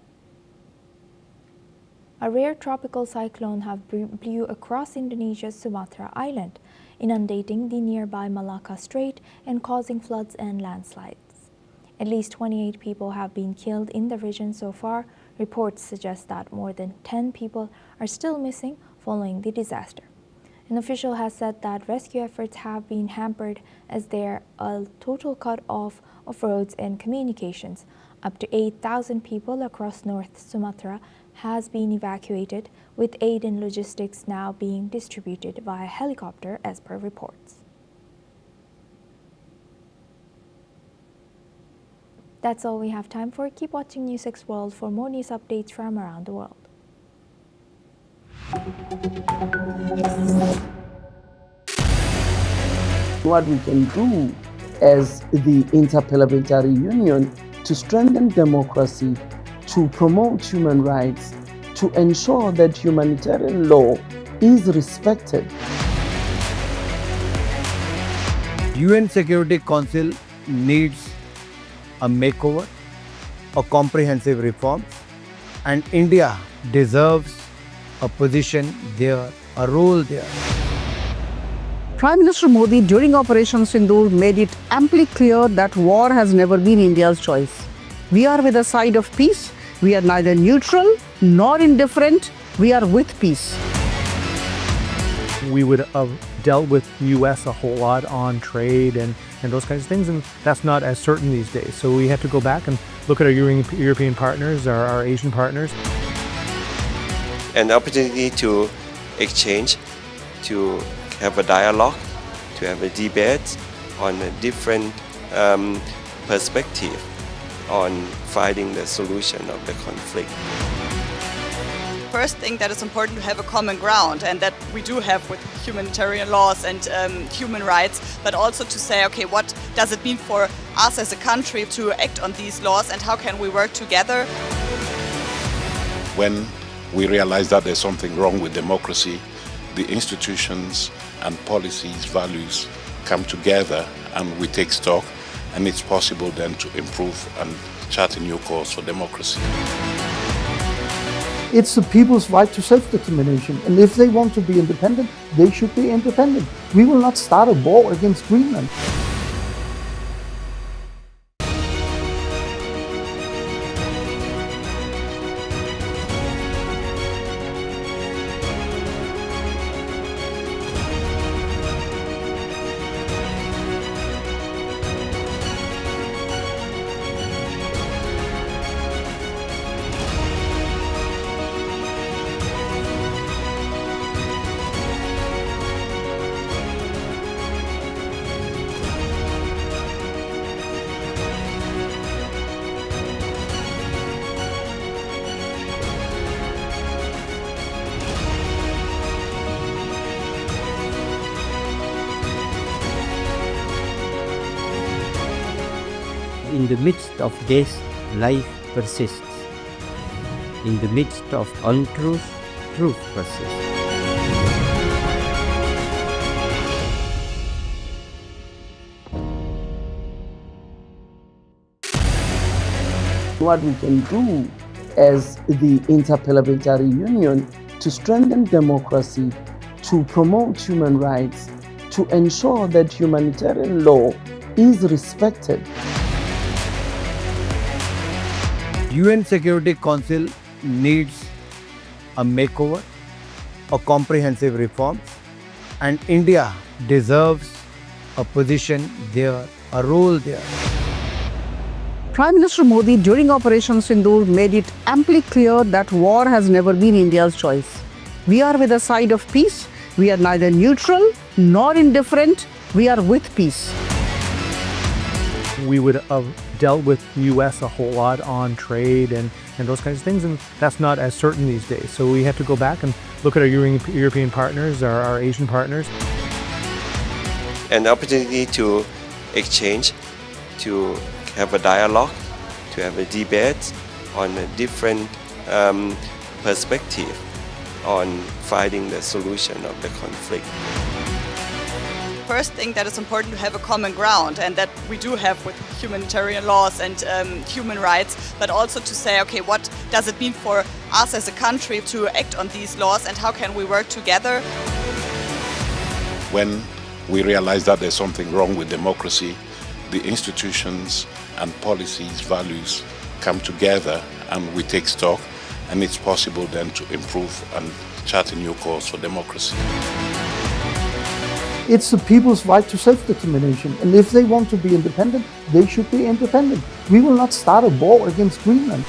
A: cyclone blew across Indonesia's Sumatra Island, inundating the nearby Malacca Strait and causing floods and landslides. At least 28 people have been killed in the region so far. Reports suggest that more than 10 people are still missing following the disaster. An official has said that rescue efforts have been hampered as there are a total cut-off of roads and communications. Up to 8,000 people across North Sumatra has been evacuated, with aid and logistics now being distributed via helicopter as per reports. That's all we have time for. Keep watching NewsX World for more news updates from around the world.
O: What we can do as the Interparliamentary Union to strengthen democracy, to promote human rights, to ensure that humanitarian law is respected.
P: UN Security Council needs a makeover, a comprehensive reform, and India deserves a position there, a role there.
Q: Prime Minister Modi during Operation Sindoor made it amply clear that war has never been India's choice. We are with the side of peace. We are neither neutral nor indifferent. We are with peace.
R: We would have dealt with US a whole lot on trade and those kinds of things, and that's not as certain these days. So we have to go back and look at our European partners, our Asian partners.
S: An opportunity to exchange, to have a dialogue, to have a debate on a different perspective on finding the solution of the conflict.
T: First thing that is important to have a common ground, and that we do have with humanitarian laws and human rights, but also to say, okay, what does it mean for us as a country to act on these laws and how can we work together?
U: When we realize that there's something wrong with democracy, the institutions and policies, values come together and we take stock, and it's possible then to improve and chart a new course for democracy.
O: It's the people's right to self-determination, and if they want to be independent, they should be independent. We will not start a war against Greenland.
E: In the midst of this, life persists. In the midst of untruth, truth persists.
O: What we can do as the Interparliamentary Union to strengthen democracy, to promote human rights, to ensure that humanitarian law is respected.
P: UN Security Council needs a makeover, a comprehensive reform, and India deserves a position there, a role there.
Q: Prime Minister Modi during Operation Sindoor made it amply clear that war has never been India's choice. We are with the side of peace. We are neither neutral nor indifferent. We are with peace.
R: We would have dealt with the U.S. a whole lot on trade and those kinds of things, and that's not as certain these days. So we have to go back and look at our European partners, our Asian partners.
S: An opportunity to exchange, to have a dialogue, to have a debate on a different perspective on finding the solution of the conflict.
T: First thing that is important to have a common ground, and that we do have with humanitarian laws and human rights, but also to say, okay, what does it mean for us as a country to act on these laws, and how can we work together?
U: When we realize that there's something wrong with democracy, the institutions and policies, values come together and we take stock, and it's possible then to improve and chart a new course for democracy.
O: It's the people's right to self-determination, and if they want to be independent, they should be independent. We will not start a war against Greenland.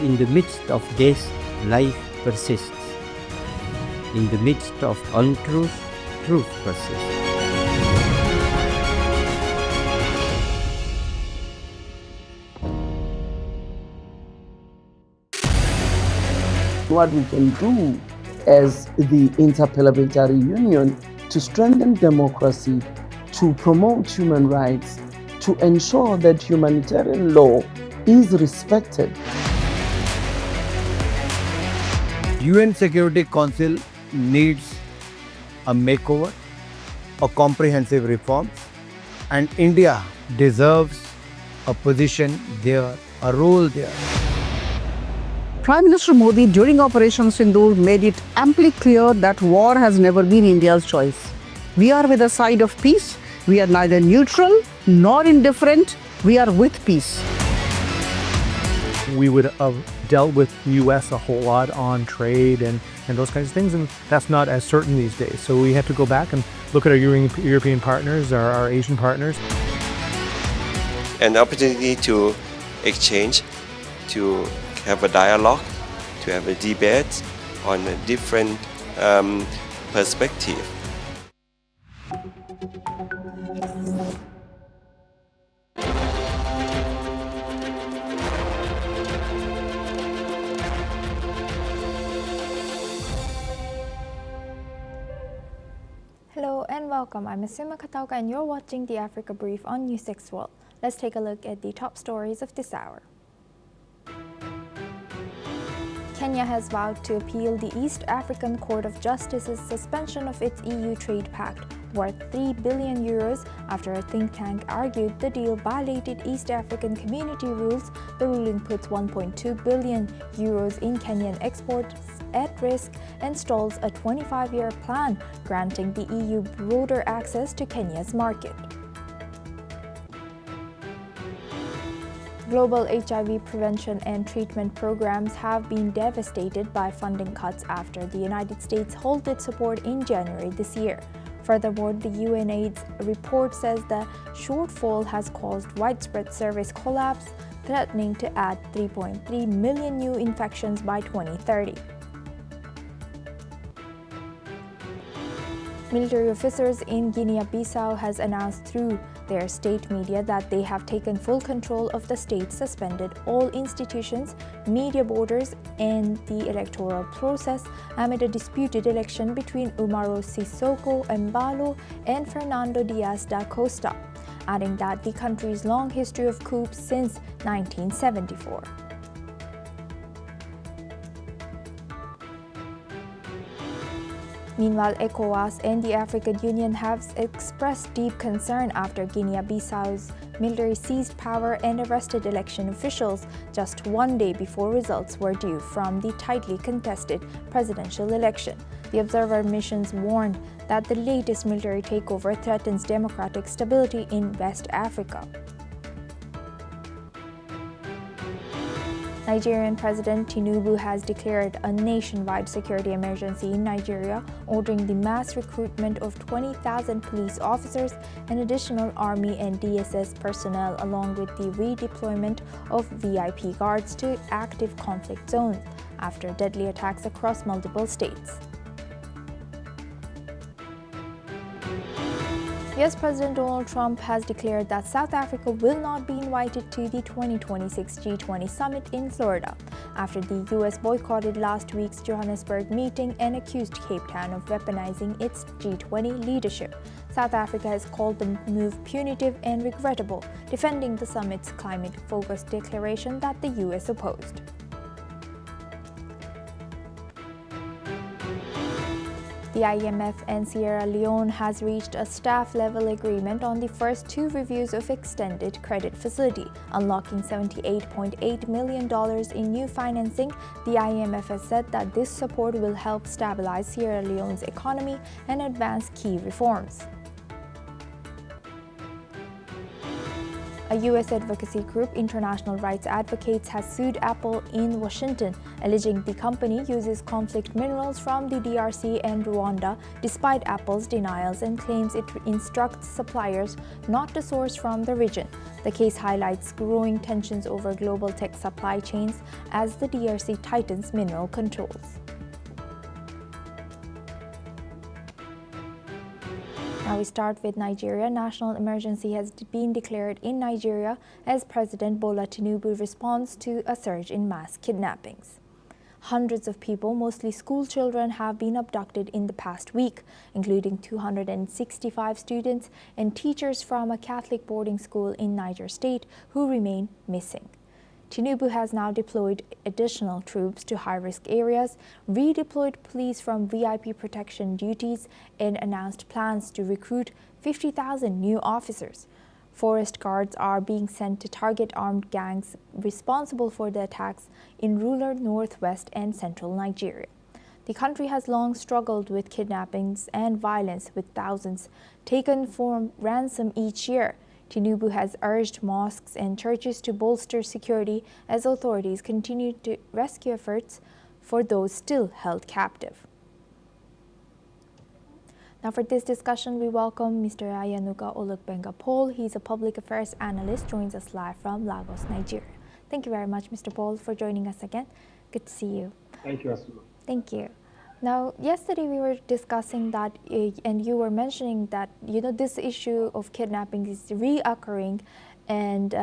E: In the midst of this, life persists. In the midst of untruth, truth persists.
O: What we can do as the Interparliamentary Union to strengthen democracy, to promote human rights, to ensure that humanitarian law is respected.
P: UN Security Council needs a makeover, a comprehensive reform, and India deserves a position there, a role there.
Q: Prime Minister Modi during Operation Sindoor made it amply clear that war has never been India's choice. We are with the side of peace. We are neither neutral nor indifferent. We are with peace.
R: We would have dealt with the U.S. a whole lot on trade and those kinds of things, and that's not as certain these days. So we have to go back and look at our European partners, our Asian partners.
S: An opportunity to exchange, to have a dialogue, to have a debate on a different perspective.
A: Hello and welcome. I'm Asuma Katauka and you're watching the Africa Brief on NewsX World. Let's take a look at the top stories of this hour. Kenya has vowed to appeal the East African Court of Justice's suspension of its EU trade pact worth €3 billion after a think tank argued the deal violated East African Community rules. The ruling puts €1.2 billion in Kenyan exports at risk and stalls a 25-year plan granting the EU broader access to Kenya's market. Global HIV prevention and treatment programs have been devastated by funding cuts after the United States halted support in January this year. Furthermore, the UNAIDS report says the shortfall has caused widespread service collapse, threatening to add 3.3 million new infections by 2030. Military officers in Guinea-Bissau has announced through their state media that they have taken full control of the state, suspended all institutions, media borders, and the electoral process amid a disputed election between Umaro Sissoko Embalo and Fernando Diaz da Costa, adding that the country's long history of coups since 1974. Meanwhile, ECOWAS and the African Union have expressed deep concern after Guinea-Bissau's military seized power and arrested election officials just 1 day before results were due from the tightly contested presidential election. The observer missions warned that the latest military takeover threatens democratic stability in West Africa. Nigerian President Tinubu has declared a nationwide security emergency in Nigeria, ordering the mass recruitment of 20,000 police officers and additional army and DSS personnel, along with the redeployment of VIP guards to active conflict zones after deadly attacks across multiple states. US President Donald Trump has declared that South Africa will not be invited to the 2026 G20 summit in Florida after the US boycotted last week's Johannesburg meeting and accused Cape Town of weaponizing its G20 leadership. South Africa has called the move punitive and regrettable, defending the summit's climate-focused declaration that the US opposed. The IMF and Sierra Leone has reached a staff-level agreement on the first 2 reviews of extended credit facility, unlocking $78.8 million in new financing. The IMF has said that this support will help stabilize Sierra Leone's economy and advance key reforms. A U.S. advocacy group, International Rights Advocates, has sued Apple in Washington, alleging the company uses conflict minerals from the DRC and Rwanda, despite Apple's denials and claims it instructs suppliers not to source from the region. The case highlights growing tensions over global tech supply chains as the DRC tightens mineral controls. Now we start with Nigeria. National emergency has been declared in Nigeria as President Bola Tinubu responds to a surge in mass kidnappings. Hundreds of people, mostly school children, have been abducted in the past week, including 265 students and teachers from a Catholic boarding school in Niger State who remain missing. Tinubu has now deployed additional troops to high-risk areas, redeployed police from VIP protection duties, and announced plans to recruit 50,000 new officers. Forest guards are being sent to target armed gangs responsible for the attacks in rural northwest and central Nigeria. The country has long struggled with kidnappings and violence, with thousands taken for ransom each year. Tinubu has urged mosques and churches to bolster security as authorities continue to rescue efforts for those still held captive. Now for this discussion, we welcome Mr. Ayanuga Olugbenga Paul. He's a public affairs analyst, joins us live from Lagos, Nigeria. Thank you very much, Mr. Paul, for joining us again. Good to see you.
B: Thank you, Asuma.
A: Thank you. Now, yesterday we were discussing that, and you were mentioning that, this issue of kidnapping is reoccurring, and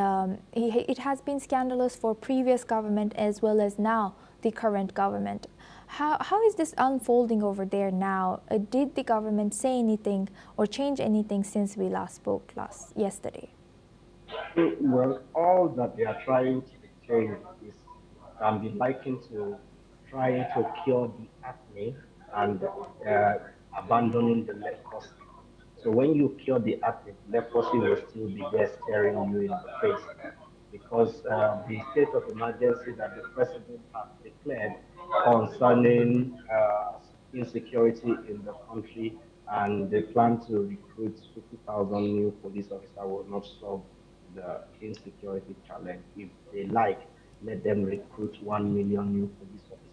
A: it has been scandalous for previous government as well as now the current government. How is this unfolding over there now? Did the government say anything or change anything since we last spoke yesterday?
B: Well, all that they are trying to change can be likened to trying to cure the acne and abandoning the leprosy. So when you cure the acne, leprosy will still be there staring you in the face, because the state of emergency that the president has declared concerning insecurity in the country, and they plan to recruit 50,000 new police officers, will not solve the insecurity challenge. If they like, let them recruit 1 million new police officers.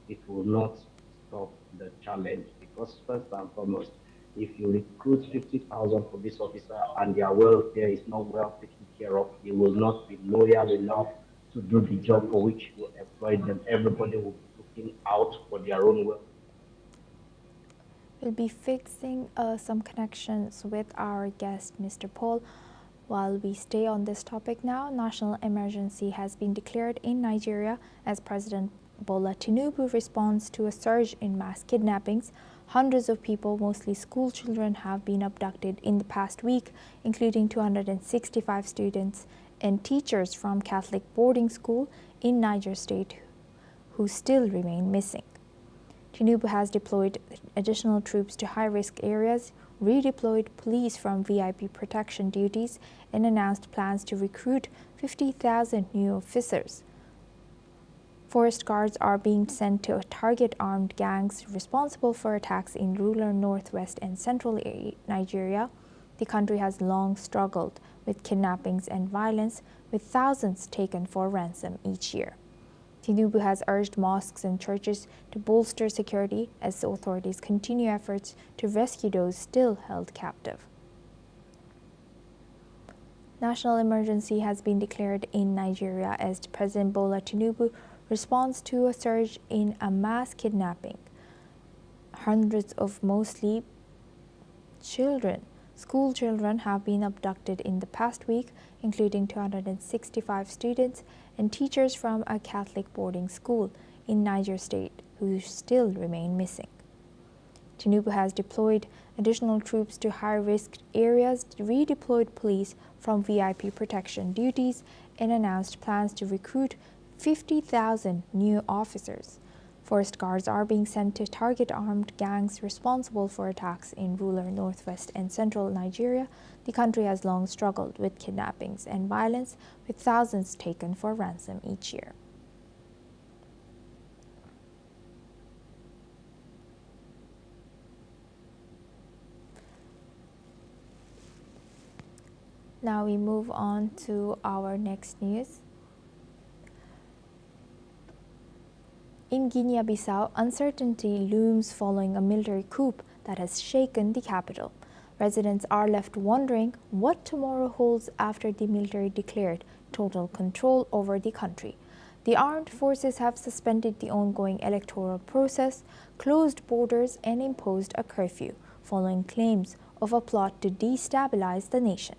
B: It will not stop the challenge, because first and foremost, if you recruit 50,000 police officers and their welfare is not well taken care of, they will not be loyal enough to do the job for which you employed them. Everybody will be looking out for their own welfare.
A: We'll be fixing some connections with our guest, Mr. Paul. While we stay on this topic now, national emergency has been declared in Nigeria as President Bola Tinubu responds to a surge in mass kidnappings. Hundreds of people, mostly school children, have been abducted in the past week, including 265 students and teachers from Catholic boarding school in Niger State who still remain missing. Tinubu has deployed additional troops to high-risk areas, redeployed police from VIP protection duties, and announced plans to recruit 50,000 new officers. Forest guards are being sent to target armed gangs responsible for attacks in rural northwest and central Nigeria. The country has long struggled with kidnappings and violence, with thousands taken for ransom each year. Tinubu has urged mosques and churches to bolster security as the authorities continue efforts to rescue those still held captive. National emergency has been declared in Nigeria as President Bola Tinubu responds to a surge in a mass kidnapping. Hundreds of mostly school children have been abducted in the past week, including 265 students and teachers from a Catholic boarding school in Niger State who still remain missing. Tinubu has deployed additional troops to high-risk areas, redeployed police from VIP protection duties, and announced plans to recruit 50,000 new officers. Forest guards are being sent to target armed gangs responsible for attacks in rural northwest and central Nigeria. The country has long struggled with kidnappings and violence, with thousands taken for ransom each year. Now we move on to our next news. In Guinea-Bissau, uncertainty looms following a military coup that has shaken the capital. Residents are left wondering what tomorrow holds after the military declared total control over the country. The armed forces have suspended the ongoing electoral process, closed borders, and imposed a curfew, following claims of a plot to destabilize the nation.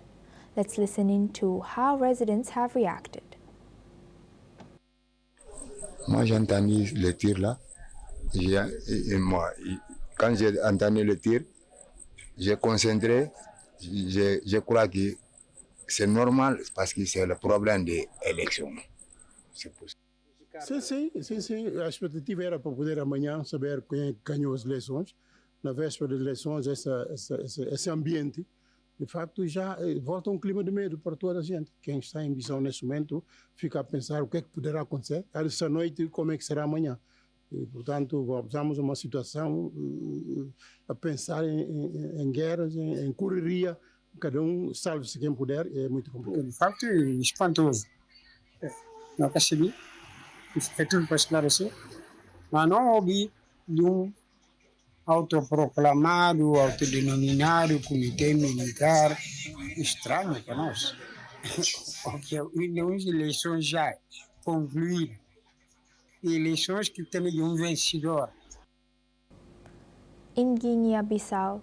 A: Let's listen in to how residents have reacted.
D: Moi, j'ai entendu le tir là. Quand j'ai entendu le tir, j'ai concentré. Je crois que c'est normal parce que c'est le problème des élections.
V: Sim, a expectativa era para poder amanhã saber quem ganhou as eleições. Na véspera das eleições, esse ambiente, de facto, já volta um clima de medo para toda a gente. Quem está em Bissau nesse momento fica a pensar o que é que poderá acontecer essa noite, como é que será amanhã. E, portanto, voltamos a uma situação a pensar em guerras, em correria, cada salve-se quem puder, é muito complicado.
W: De facto, é espantoso. Não percebi, foi tudo para esclarecer, mas não ouvi nenhum autoproclamado, autodenominado comitê militar, estranho para nós. Porque as eleições já concluíram, eleições que têm vencedor.
A: In Guinea-Bissau,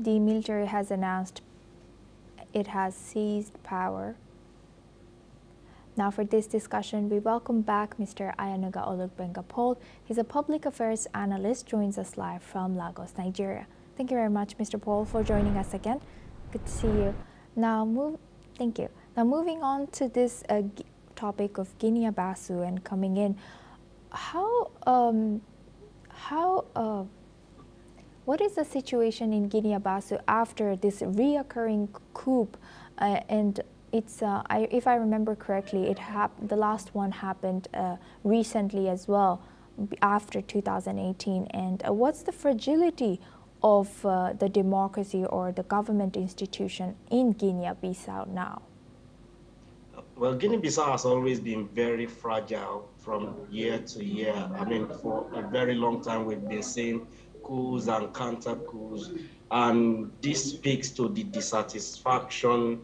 A: the military has announced it has seized power. Now for this discussion, we welcome back Mr. Ayanuga Olugbengapol. He's a public affairs analyst, joins us live from Lagos, Nigeria. Thank you very much, Mr. Paul, for joining us again. Good to see you. Thank you. Now moving on to this topic of Guinea-Bissau and coming in, what is the situation in Guinea-Bissau after this reoccurring coup and it's, if I remember correctly, the last one happened recently as well, after 2018. And what's the fragility of the democracy or the government institution in Guinea-Bissau now?
B: Well, Guinea-Bissau has always been very fragile from year to year. I mean, for a very long time, we've been seeing coups and counter-coups. And this speaks to the dissatisfaction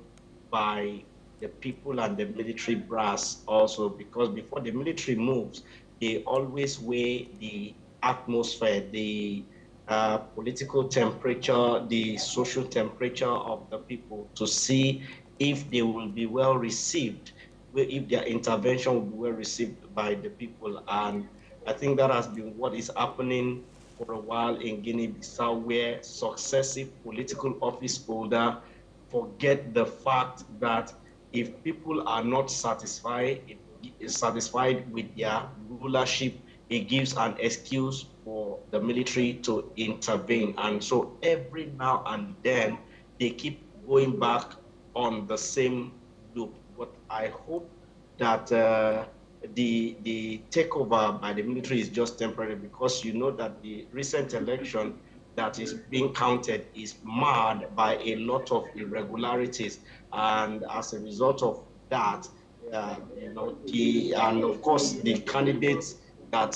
B: by the people and the military brass also, because before the military moves, they always weigh the atmosphere, the political temperature, the social temperature of the people to see if they will be well received, if their intervention will be well received by the people. And I think that has been what is happening for a while in Guinea-Bissau, where successive political office holders forget the fact that if people are not satisfied with their rulership, it gives an excuse for the military to intervene. And so every now and then, they keep going back on the same loop. But I hope that the takeover by the military is just temporary, because you know that the recent election that is being counted is marred by a lot of irregularities, and as a result of that, and of course the candidates that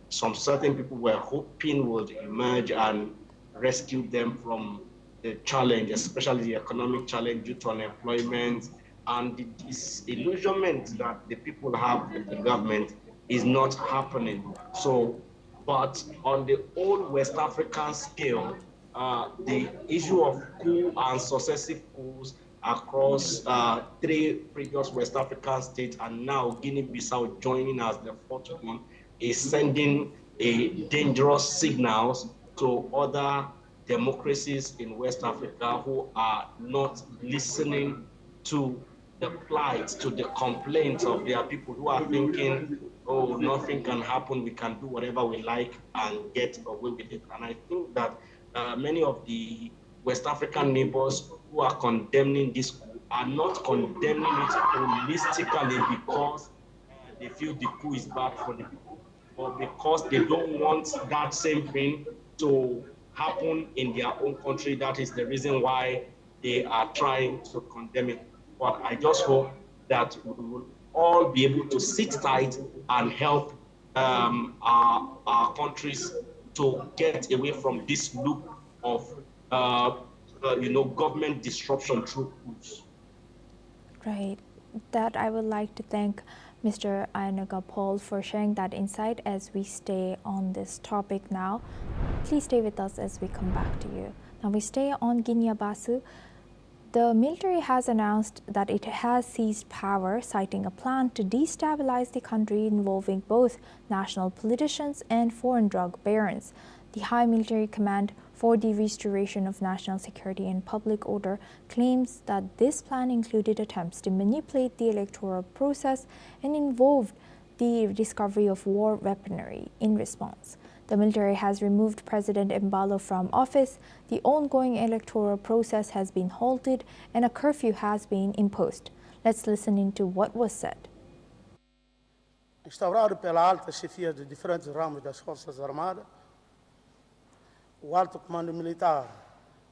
B: some certain people were hoping would emerge and rescue them from the challenge, especially the economic challenge due to unemployment and the disillusionment that the people have with the government, is not happening. So, but on the old West African scale, the issue of coup and successive coups across 3 previous West African states, and now Guinea-Bissau joining as the 4th one, is sending a dangerous signals to other democracies in West Africa who are not listening to the plight, to the complaints of their people, who are thinking, oh, nothing can happen, we can do whatever we like and get away with it. And I think that many of the West African neighbors who are condemning this coup are not condemning it holistically because they feel the coup is bad for the people, but because they don't want that same thing to happen in their own country. That is the reason why they are trying to condemn it. But I just hope that we will all be able to sit tight and help our countries to get away from this loop of government disruption through coups.
A: Right. That I would like to thank Mr. Ayanaga Paul for sharing that insight as we stay on this topic now. Please stay with us as we come back to you. Now we stay on Guinea-Bissau. The military has announced that it has seized power, citing a plan to destabilize the country involving both national politicians and foreign drug barons. The High Military Command for the Restoration of National Security and Public Order claims that this plan included attempts to manipulate the electoral process and involved the discovery of war weaponry in response. The military has removed President Embalo from office, the ongoing electoral process has been halted, and a curfew has been imposed. Let's listen into what was said.
C: Instaurado pela alta chefia de diferentes ramos das Forças Armadas, o Alto Comando Militar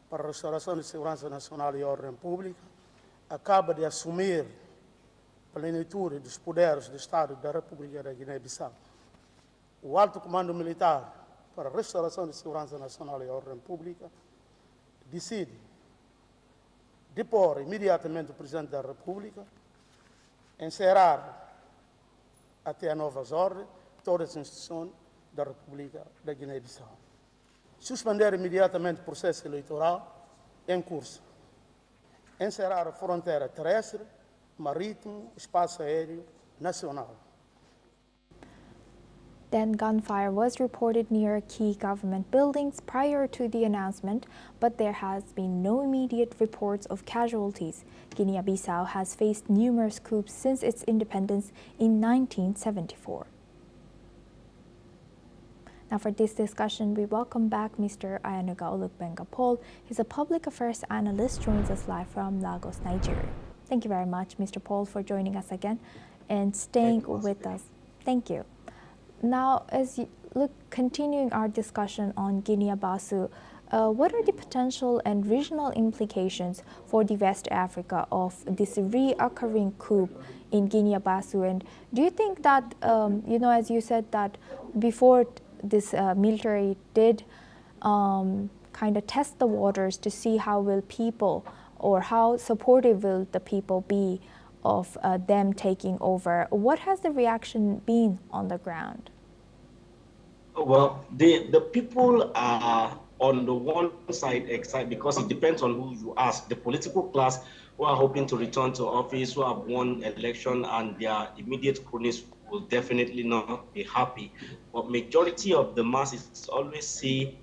C: para a Restauração de Segurança Nacional e Ordem Pública acaba de assumir a plenitude dos poderes do Estado da República da Guiné-Bissau. O Alto Comando Militar para a Restauração de Segurança Nacional e Ordem Pública decide depor imediatamente o Presidente da República, encerrar até a novas ordens todas as instituições da República da Guiné-Bissau, suspender imediatamente o processo eleitoral em curso, encerrar a fronteira terrestre, marítimo, espaço aéreo nacional.
A: Then gunfire was reported near key government buildings prior to the announcement, but there has been no immediate reports of casualties. Guinea-Bissau has faced numerous coups since its independence in 1974. Now for this discussion, we welcome back Mr. Ayanaga Olugbenga Paul. He's a public affairs analyst, joins us live from Lagos, Nigeria. Thank you very much, Mr. Paul, for joining us again and staying with us. Thank you. Now, as you look, continuing our discussion on Guinea-Bissau, what are the potential and regional implications for the West Africa of this reoccurring coup in Guinea-Bissau? And do you think that, as you said that before this military did kind of test the waters to see how will people or how supportive will the people be of them taking over, what has the reaction been on the ground?
B: Well, the people are on the one side excited because it depends on who you ask. The political class who are hoping to return to office, who have won election, and their immediate cronies will definitely not be happy. But majority of the masses always see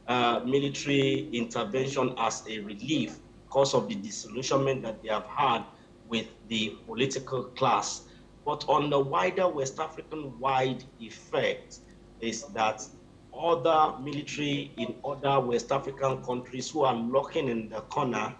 B: military intervention as a relief because of the disillusionment that they have had with the political class. But on the wider West African wide effect is that other military in other West African countries who are looking in the corner,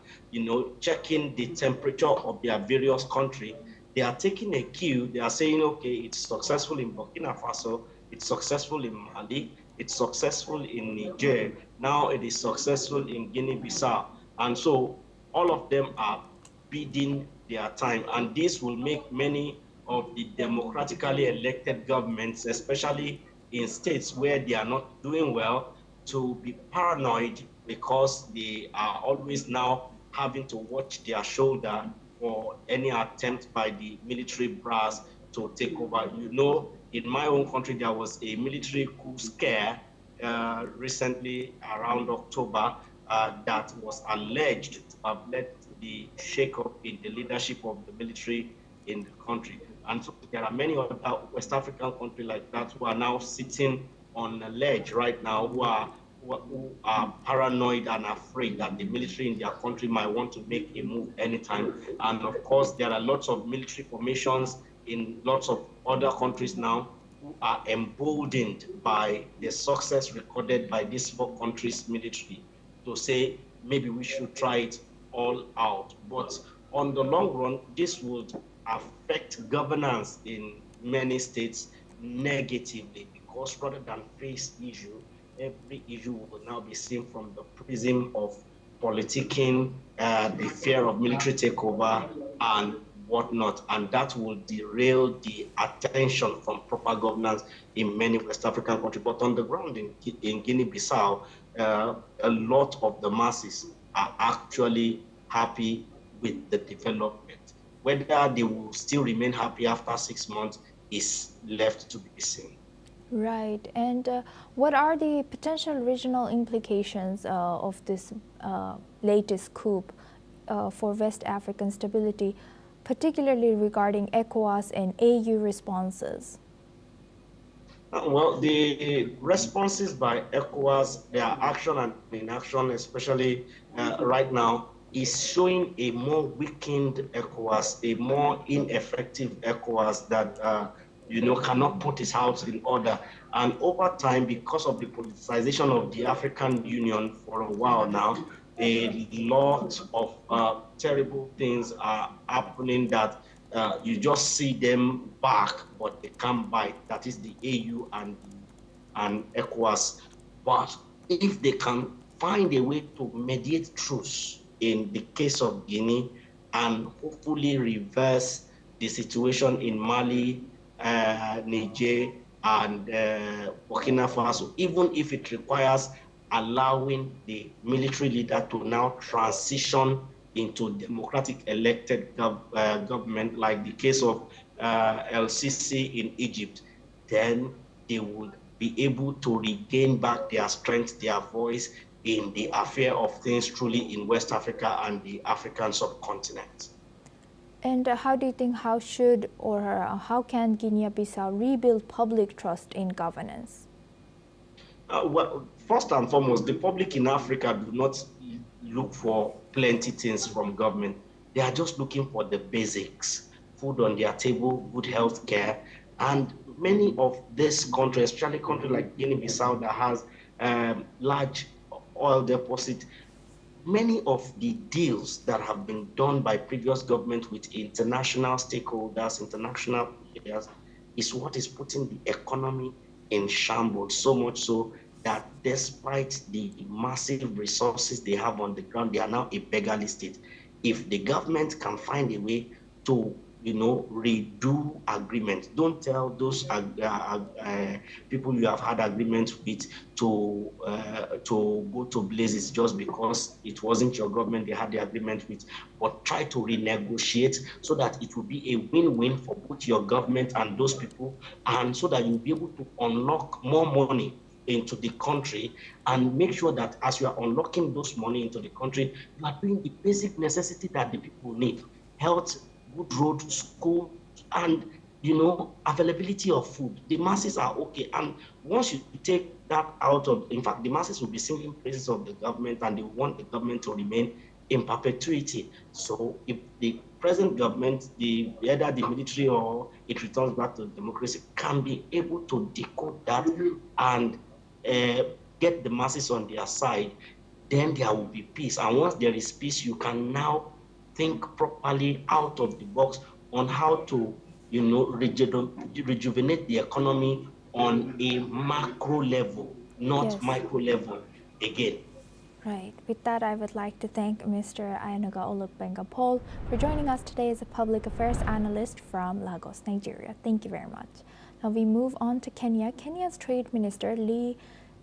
B: checking the temperature of their various country. They are taking a cue. They are saying, okay, it's successful in Burkina Faso, it's successful in Mali, it's successful in Niger, now it is successful in Guinea-Bissau. And so all of them are bidding their time. And this will make many of the democratically elected governments, especially in states where they are not doing well, to be paranoid because they are always now having to watch their shoulder for any attempt by the military brass to take over. In my own country, there was a military coup scare recently around October that was alleged to have led to the shake-up in the leadership of the military in the country. And so there are many other West African countries like that who are now sitting on a ledge right now, who are paranoid and afraid that the military in their country might want to make a move anytime. And of course, there are lots of military formations in lots of other countries now who are emboldened by the success recorded by these 4 countries' military to say, maybe we should try it all out. But on the long run, this would affect governance in many states negatively, because rather than face issue, every issue will now be seen from the prism of politicking, the fear of military takeover, and whatnot, and that will derail the attention from proper governance in many West African countries. But on the ground in Guinea-Bissau, a lot of the masses are actually happy with the development. Whether they will still remain happy after 6 months is left to be seen.
A: Right. And what are the potential regional implications of this latest coup for West African stability, particularly regarding ECOWAS and AU responses?
B: Well, the responses by ECOWAS, their action and inaction, especially right now, is showing a more weakened ECOWAS, a more ineffective ECOWAS that cannot put its house in order. And over time, because of the politicization of the African Union for a while now, a lot of terrible things are happening that you just see them back, but they can't bite. That is the AU and ECOWAS. But if they can find a way to mediate truce in the case of Guinea and hopefully reverse the situation in Mali, Niger, and Burkina Faso, even if it requires allowing the military leader to now transition into democratic elected government, like the case of LCC in Egypt, then they would be able to regain back their strength, their voice in the affair of things truly in West Africa and the African subcontinent.
A: And how do you think, how can Guinea-Bissau rebuild public trust in governance?
B: Well, first and foremost, the public in Africa do not look for plenty things from government. They are just looking for the basics: food on their table, good health care. And many of these countries, especially countries like Guinea-Bissau that has large oil deposit, many of the deals that have been done by previous governments with international stakeholders, international players, is what is putting the economy in shambles, so much so that despite the massive resources they have on the ground, they are now a beggarly state. If the government can find a way to redo agreements, don't tell those people you have had agreements with to go to blazes just because it wasn't your government they had the agreement with, but try to renegotiate so that it will be a win-win for both your government and those people, and so that you'll be able to unlock more money into the country, and make sure that as you are unlocking those money into the country, you are doing the basic necessity that the people need: health, good road, school, and availability of food. The masses are okay, and once you take that out of, in fact, the masses will be singing praises of the government, and they want the government to remain in perpetuity. So if the present government, either the military or it returns back to democracy, can be able to decode that and get the masses on their side, then there will be peace. And once there is peace, you can now think properly out of the box on how to, rejuvenate the economy on a macro level, not
A: Yes.
B: micro level again.
A: Right. With that, I would like to thank Mr. Ayanaga Olukbenga Paul for joining us today as a public affairs analyst from Lagos, Nigeria. Thank you very much. Now we move on to Kenya. Kenya's Trade Minister Lee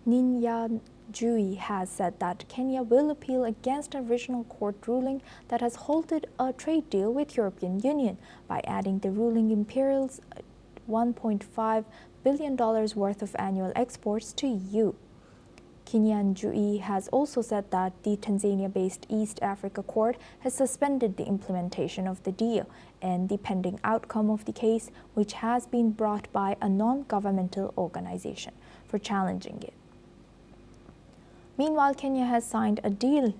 A: Nyanjui has said that Kenya will appeal against a regional court ruling that has halted a trade deal with European Union by adding the ruling imperils $1.5 billion worth of annual exports to EU. Kinyanjui has also said that the Tanzania-based East Africa Court has suspended the implementation of the deal and the pending outcome of the case, which has been brought by a non-governmental organization, for challenging it. Meanwhile, Kenya has signed a deal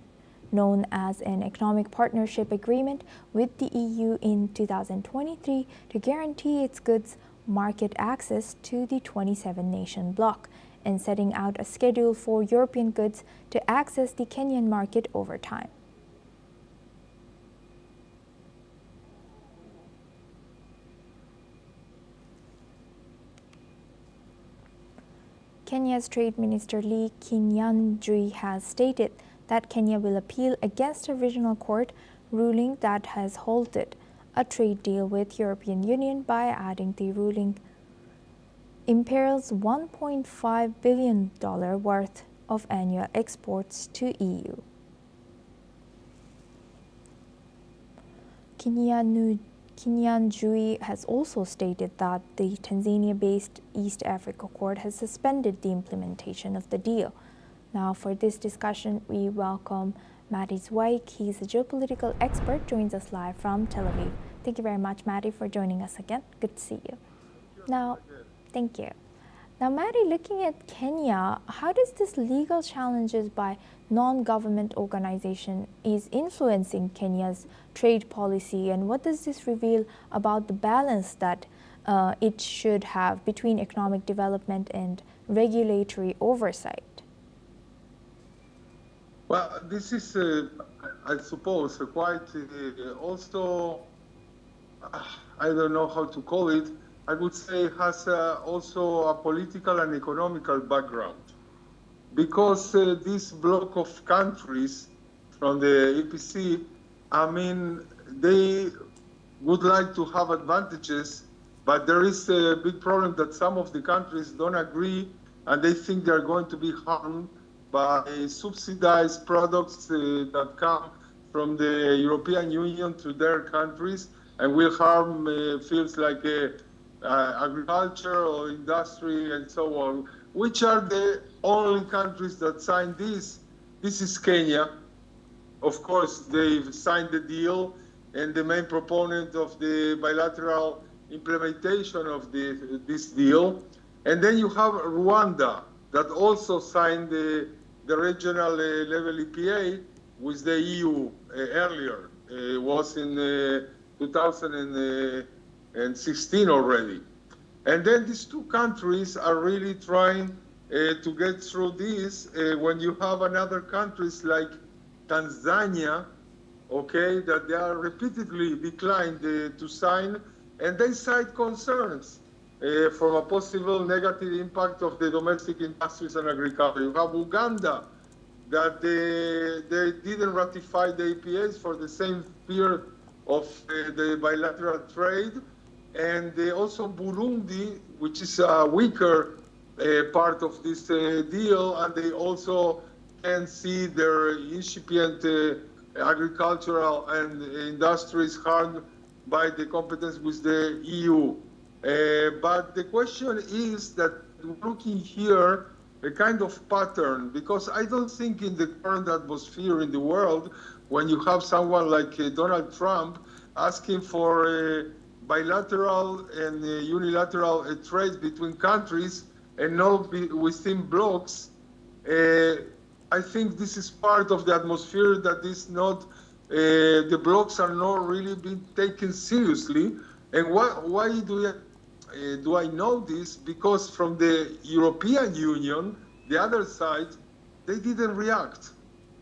A: known as an Economic Partnership Agreement with the EU in 2023 to guarantee its goods market access to the 27-nation bloc, and setting out a schedule for European goods to access the Kenyan market over time. Kenya's Trade Minister Lee Kinyanjui has stated that Kenya will appeal against a regional court ruling that has halted a trade deal with European Union by adding the ruling imperils $1.5 billion worth of annual exports to EU. Kinyanjui has also stated that the Tanzania-based East Africa Court has suspended the implementation of the deal. Now, for this discussion, we welcome Matty Zweig. He's a geopolitical expert, joins us live from Tel Aviv. Thank you very much, Matty, for joining us again. Good to see you. Now, thank you. Now, Matty, looking at Kenya, how does this legal challenges by non-government organization is influencing Kenya's trade policy, and what does this reveal about the balance that it should have between economic development and regulatory oversight?
F: Well, this is, I suppose, quite also, I don't know how to call it, I would say has also a political and economical background. Because this block of countries from the EPC, I mean, they would like to have advantages, but there is a big problem that some of the countries don't agree and they think they're going to be harmed by subsidized products that come from the European Union to their countries and will harm fields like agriculture or industry and so on. Which are the only countries that signed this? This is Kenya. Of course, they've signed the deal, and the main proponent of the bilateral implementation of this deal. And then you have Rwanda, that also signed the regional level EPA with the EU earlier. It was in 2016 already. And then these two countries are really trying to get through this when you have another countries like Tanzania, okay, that they are repeatedly declined to sign, and they cite concerns from a possible negative impact of the domestic industries and agriculture. You have Uganda, that they didn't ratify the EPAs for the same fear of the bilateral trade. And also Burundi, which is a weaker part of this deal, and they also can see their incipient agricultural and industries harmed by the competence with the EU. But the question is that looking here a kind of pattern, because I don't think in the current atmosphere in the world, when you have someone like Donald Trump asking for bilateral and unilateral trade between countries and not within blocks, I think this is part of the atmosphere that is not, the blocks are not really being taken seriously. And why do I know this? Because from the European Union, the other side, they didn't react.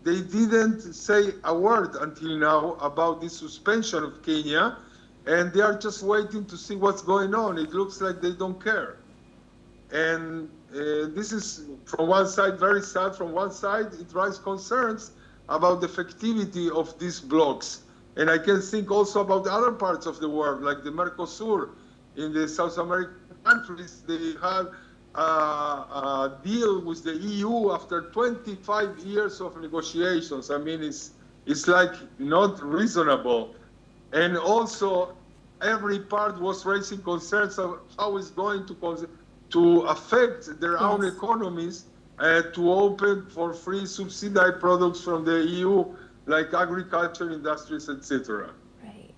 F: They didn't say a word until now about the suspension of Kenya, and they are just waiting to see what's going on. It looks like they don't care. And this is, from one side, very sad. From one side, it raises concerns about the effectivity of these blocks. And I can think also about the other parts of the world, like the Mercosur. In the South American countries, they had a deal with the EU after 25 years of negotiations. I mean, it's like not reasonable. And also, every part was raising concerns of how it's going to affect their own economies, to open for free subsidized products from the EU, like agriculture, industries, etc.
A: Right.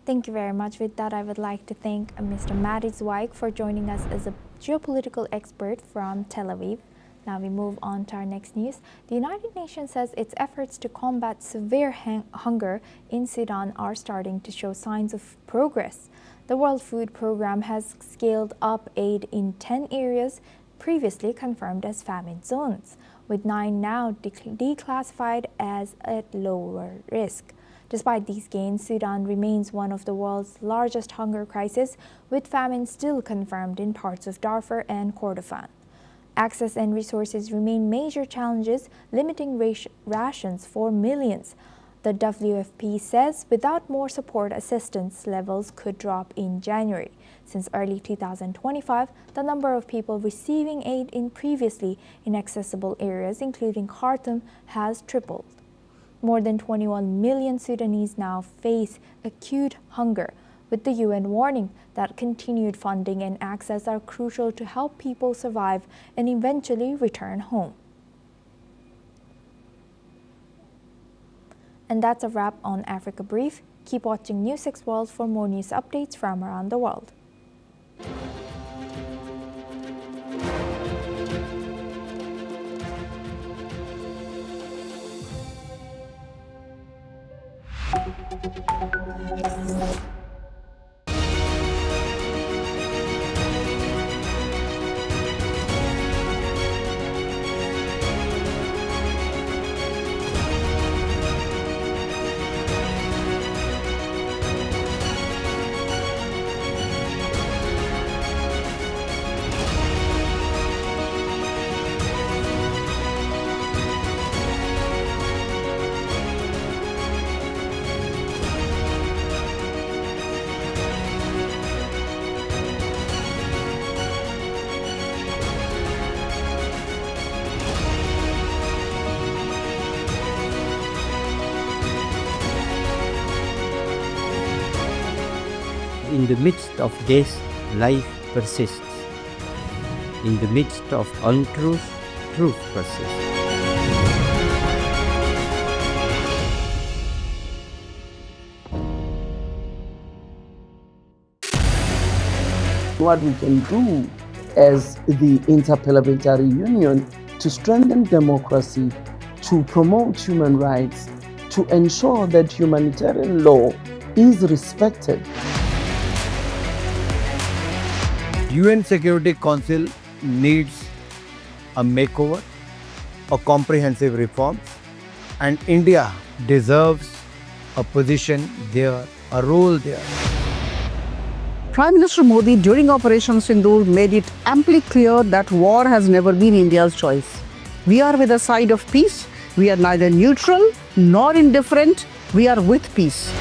A: Thank you very much. With that, I would like to thank Mr. Mati Zweig for joining us as a geopolitical expert from Tel Aviv. Now we move on to our next news. The United Nations says its efforts to combat severe hunger in Sudan are starting to show signs of progress. The World Food Programme has scaled up aid in 10 areas previously confirmed as famine zones, with 9 now declassified as at lower risk. Despite these gains, Sudan remains one of the world's largest hunger crises, with famine still confirmed in parts of Darfur and Kordofan. Access and resources remain major challenges, limiting rations for millions. The WFP says without more support, assistance levels could drop in January. Since early 2025, the number of people receiving aid in previously inaccessible areas, including Khartoum, has tripled. More than 21 million Sudanese now face acute hunger, with the UN warning that continued funding and access are crucial to help people survive and eventually return home. And that's a wrap on Africa Brief. Keep watching NewsX World for more news updates from around the world.
E: In the midst of this, life persists. In the midst of untruth, truth persists.
O: What we can do as the Interparliamentary Union to strengthen democracy, to promote human rights, to ensure that humanitarian law is respected.
P: UN Security Council needs a makeover, a comprehensive reform, and India deserves a position there, a role there.
Q: Prime Minister Modi during Operation Sindoor made it amply clear that war has never been India's choice. We are with the side of peace. We are neither neutral nor indifferent. We are with peace.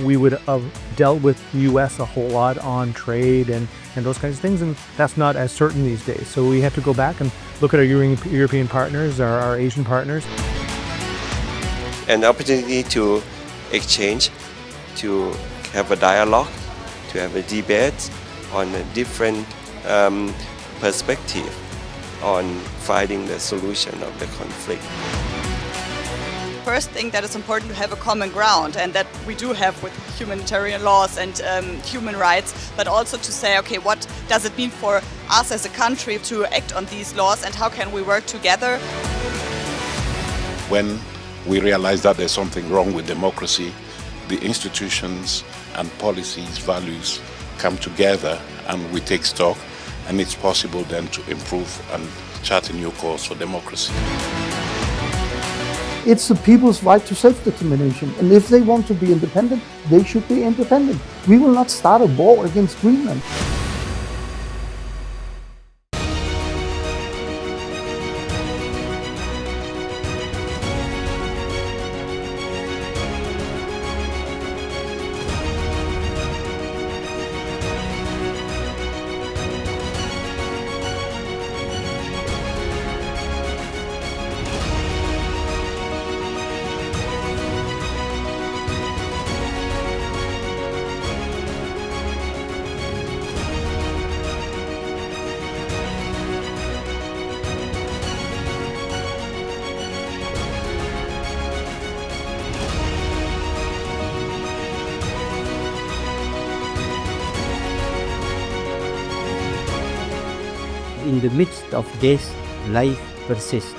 R: We would have dealt with US a whole lot on trade and those kinds of things, and that's not as certain these days. So we have to go back and look at our European partners, our Asian partners.
S: An opportunity to exchange, to have a dialogue, to have a debate on a different perspective on finding the solution of the conflict.
T: First thing that is important to have a common ground, and that we do have with humanitarian laws and human rights, but also to say, okay, what does it mean for us as a country to act on these laws, and how can we work together?
U: When we realize that there's something wrong with democracy, the institutions and policies, values come together and we take stock, and it's possible then to improve and chart a new course for democracy.
O: It's the people's right to self-determination, and if they want to be independent, they should be independent. We will not start a war against Greenland.
E: In the midst of this, life persists.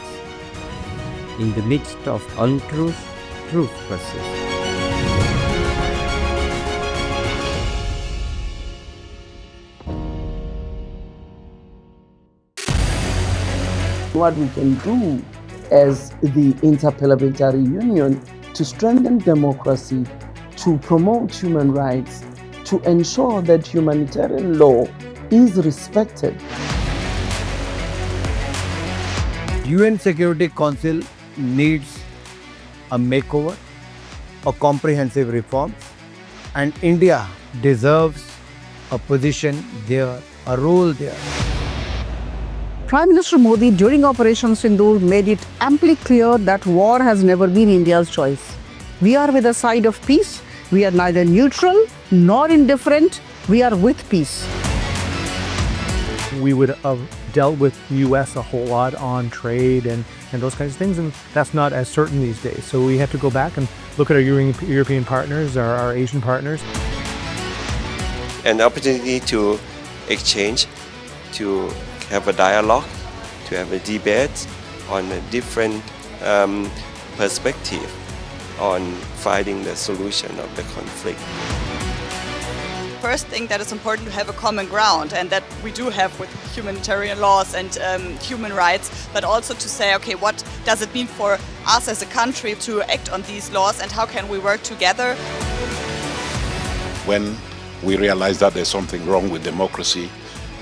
E: In the midst of untruth, truth persists.
O: What we can do as the Interparliamentary Union to strengthen democracy, to promote human rights, to ensure that humanitarian law is respected.
P: UN Security Council needs a makeover, a comprehensive reform, and India deserves a position there, a role there.
Q: Prime Minister Modi during Operation Sindoor made it amply clear that war has never been India's choice. We are with the side of peace. We are neither neutral nor indifferent. We are with peace.
R: We would have dealt with US a whole lot on trade and those kinds of things, and that's not as certain these days. So we have to go back and look at our European partners, our Asian partners.
S: An opportunity to exchange, to have a dialogue, to have a debate on a different perspective on finding the solution of the conflict.
T: First thing that is important to have a common ground, and that we do have with humanitarian laws and human rights, but also to say, okay, what does it mean for us as a country to act on these laws and how can we work together?
U: When we realize that there's something wrong with democracy,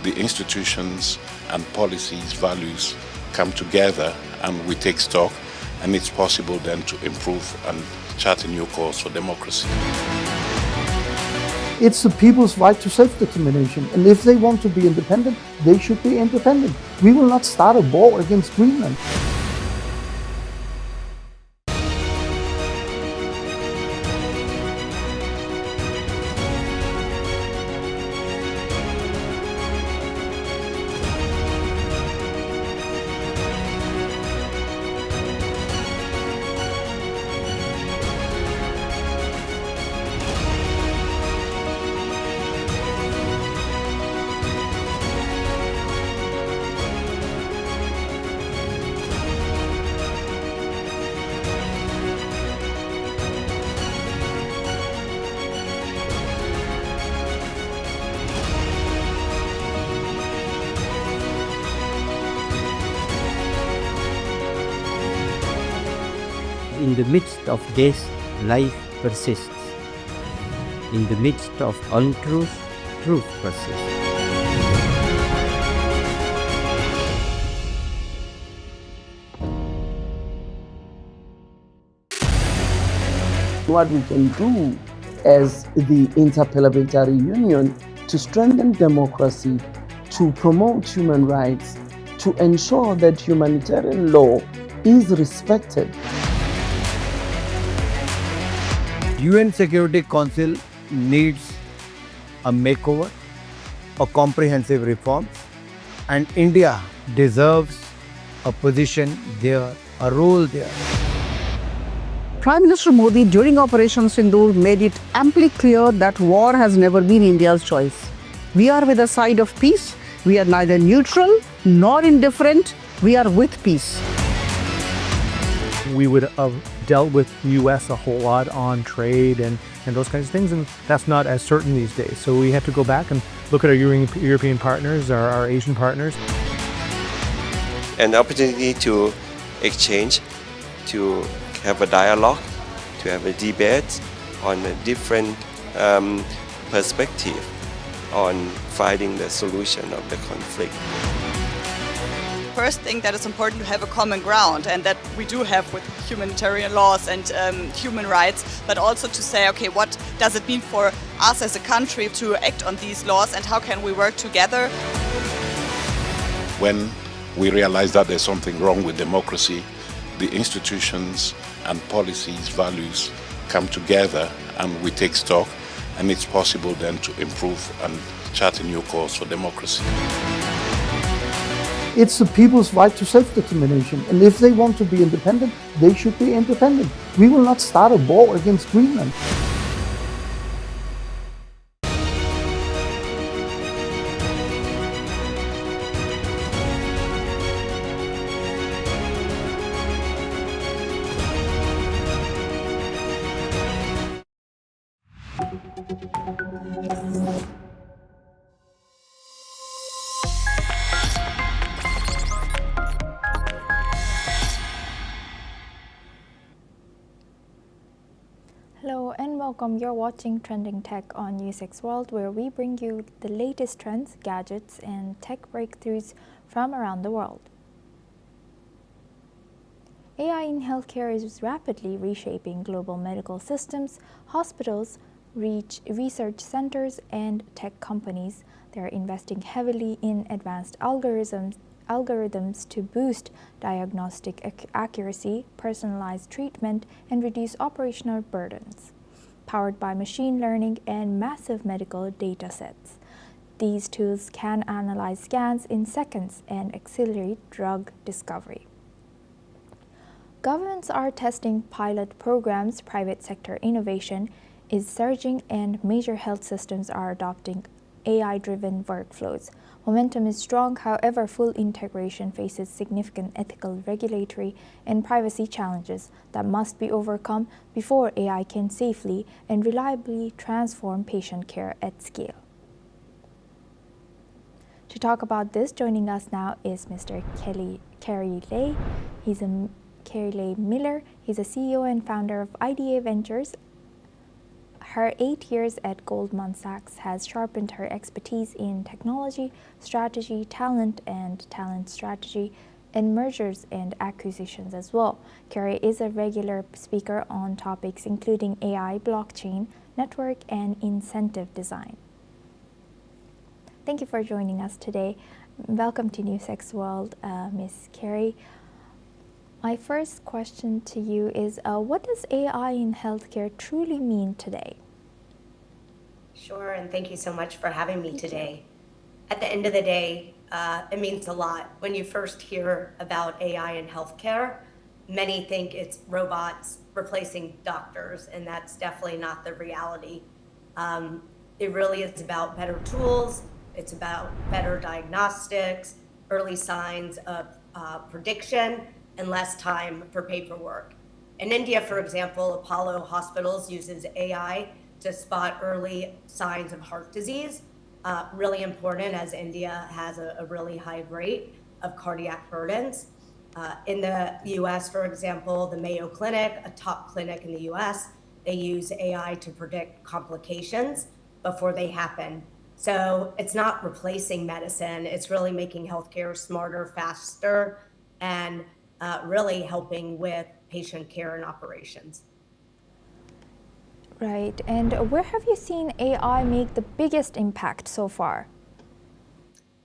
U: the institutions and policies, values come together and we take stock, and it's possible then to improve and chart a new course for democracy.
O: It's the people's right to self-determination, and if they want to be independent, they should be independent. We will not start a war against Greenland.
E: In the midst of this, life persists. In the midst of untruth, truth persists.
O: What we can do as the Interparliamentary Union to strengthen democracy, to promote human rights, to ensure that humanitarian law is respected.
P: UN Security Council needs a makeover, a comprehensive reform, and India deserves a position there, a role there.
Q: Prime Minister Modi during Operation Sindoor made it amply clear that war has never been India's choice. We are with the side of peace. We are neither neutral nor indifferent. We are with peace.
R: We would have dealt with US a whole lot on trade and those kinds of things, and that's not as certain these days. So we have to go back and look at our European partners, our Asian partners.
S: An opportunity to exchange, to have a dialogue, to have a debate on a different perspective on finding the solution of the conflict.
T: First thing that is important to have a common ground, and that we do have with humanitarian laws and human rights, but also to say, okay, what does it mean for us as a country to act on these laws, and how can we work together?
U: When we realize that there's something wrong with democracy, the institutions and policies, values come together and we take stock, and it's possible then to improve and chart a new course for democracy.
O: It's the people's right to self-determination, and if they want to be independent, they should be independent. We will not start a war against Greenland.
A: Hello and welcome. You're watching Trending Tech on NewsX World, where we bring you the latest trends, gadgets, and tech breakthroughs from around the world. AI in healthcare is rapidly reshaping global medical systems. Hospitals, research centers, and tech companies. They're investing heavily in advanced algorithms to boost diagnostic accuracy, personalized treatment, and reduce operational burdens. Powered by machine learning and massive medical data sets, these tools can analyze scans in seconds and accelerate drug discovery. Governments are testing pilot programs, private sector innovation is surging, and major health systems are adopting AI-driven workflows. Momentum is strong, however, full integration faces significant ethical, regulatory, and privacy challenges that must be overcome before AI can safely and reliably transform patient care at scale. To talk about this, joining us now is Mr. Kerry Lay. Kerry Lay Miller. He's a CEO and founder of IDA Ventures. Her 8 years at Goldman Sachs has sharpened her expertise in technology, strategy, talent strategy, and mergers and acquisitions as well. Kerry is a regular speaker on topics including AI, blockchain, network, and incentive design. Thank you for joining us today. Welcome to NewsX World, Ms. Kerry. My first question to you is, what does AI in healthcare truly mean today?
G: Sure, and thank you so much for having me today. At the end of the day, it means a lot. When you first hear about AI in healthcare, many think it's robots replacing doctors, and that's definitely not the reality. It really is about better tools, it's about better diagnostics, early signs of prediction, and less time for paperwork. In India, for example, Apollo Hospitals uses AI to spot early signs of heart disease. Really important, as India has a really high rate of cardiac burdens. In the US, for example, the Mayo Clinic, a top clinic in the US, they use AI to predict complications before they happen. So it's not replacing medicine, it's really making healthcare smarter, faster, and really helping with patient care and operations.
A: Right, and where have you seen AI make the biggest impact so far?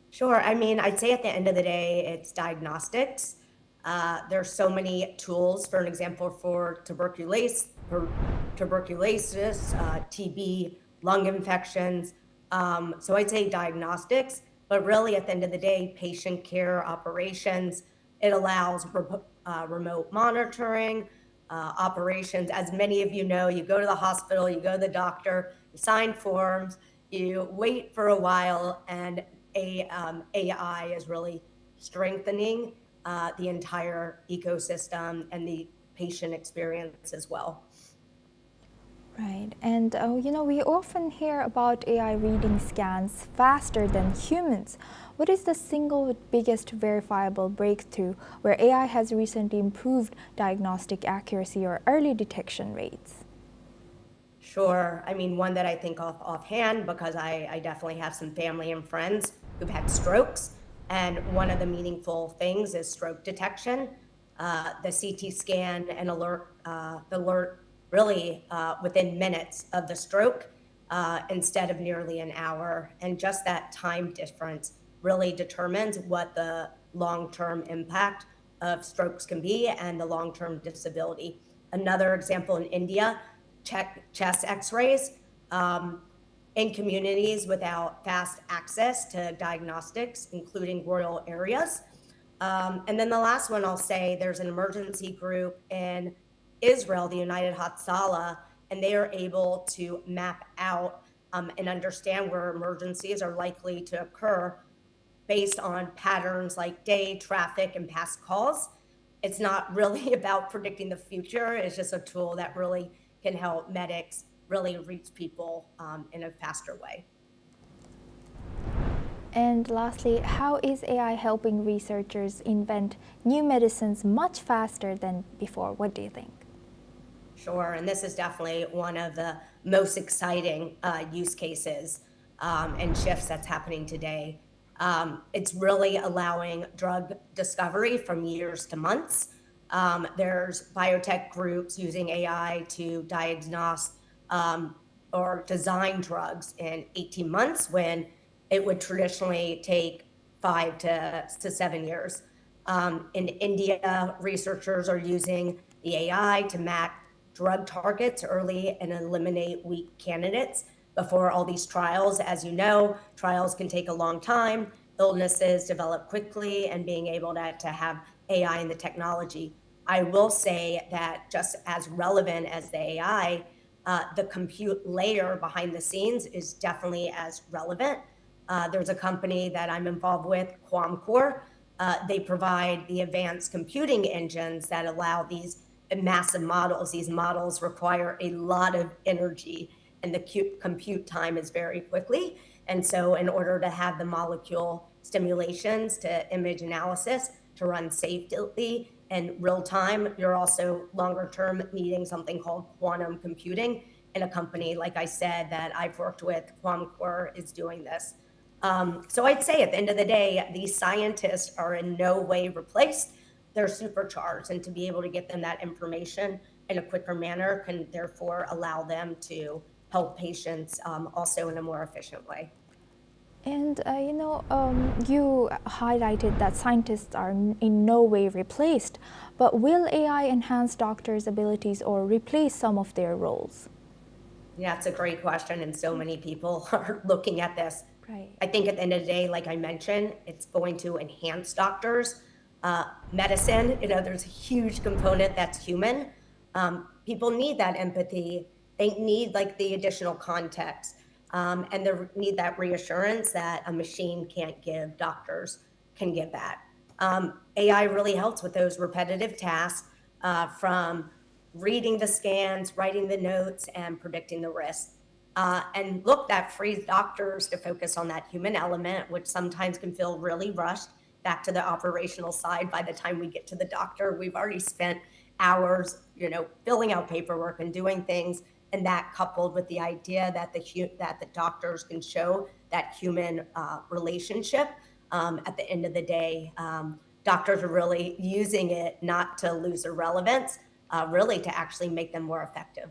G: Sure, I mean, I'd say at the end of the day, it's diagnostics. There's so many tools, for an example, for tuberculosis, TB, lung infections. So I'd say diagnostics, but really at the end of the day, patient care operations. It allows remote monitoring, operations. As many of you know, you go to the hospital, you go to the doctor, you sign forms, you wait for a while, and AI is really strengthening the entire ecosystem and the patient experience as well.
A: Right, and we often hear about AI reading scans faster than humans. What is the single biggest verifiable breakthrough where AI has recently improved diagnostic accuracy or early detection rates?
G: Sure. I mean, one that I think offhand, because I definitely have some family and friends who've had strokes, and one of the meaningful things is stroke detection. The CT scan and alert really within minutes of the stroke instead of nearly an hour. And just that time difference really determines what the long-term impact of strokes can be and the long-term disability. Another example in India, chest x-rays in communities without fast access to diagnostics, including rural areas. And then the last one I'll say, there's an emergency group in Israel, the United Hatzalah, and they are able to map out and understand where emergencies are likely to occur based on patterns like day, traffic, and past calls. It's not really about predicting the future. It's just a tool that really can help medics really reach people in a faster way.
A: And lastly, how is AI helping researchers invent new medicines much faster than before? What do you think?
G: Sure, and this is definitely one of the most exciting use cases and shifts that's happening today. It's really allowing drug discovery from years to months. There's biotech groups using AI to diagnose or design drugs in 18 months when it would traditionally take 5 to 7 years. In India, researchers are using the AI to map drug targets early and eliminate weak candidates before all these trials. As you know, trials can take a long time, illnesses develop quickly, and being able to have AI in the technology. I will say that just as relevant as the AI, the compute layer behind the scenes is definitely as relevant. There's a company that I'm involved with, Wang Fuk Court. They provide the advanced computing engines that allow these massive models. These models require a lot of energy, and the compute time is very quickly. And so in order to have the molecule stimulations to image analysis to run safely and real time, you're also longer term needing something called quantum computing. And a company, like I said, that I've worked with, Wang Fuk Court, is doing this. So I'd say at the end of the day, these scientists are in no way replaced. They're supercharged, and to be able to get them that information in a quicker manner can therefore allow them to help patients also in a more efficient way.
A: And you highlighted that scientists are in no way replaced, but will AI enhance doctors' abilities or replace some of their roles?
G: Yeah, it's a great question, and so many people are looking at this.
A: Right.
G: I think at the end of the day, like I mentioned, it's going to enhance doctors. Medicine, there's a huge component that's human. People need that empathy. They need the additional context. And they need that reassurance that a machine can't give. Doctors can give that. AI really helps with those repetitive tasks from reading the scans, writing the notes, and predicting the risk. And look, that frees doctors to focus on that human element, which sometimes can feel really rushed. Back to the operational side, by the time we get to the doctor, we've already spent hours, filling out paperwork and doing things. And that coupled with the idea that the doctors can show that human relationship, at the end of the day, doctors are really using it not to lose their relevance, really to actually make them more effective.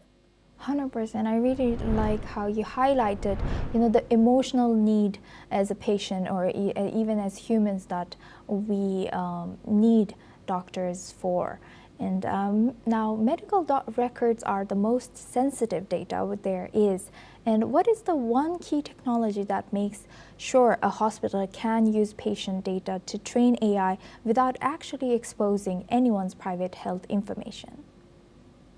A: 100%. I really like how you highlighted, the emotional need as a patient or even as humans that we need doctors for. And now medical records are the most sensitive data there is. And what is the one key technology that makes sure a hospital can use patient data to train AI without actually exposing anyone's private health information?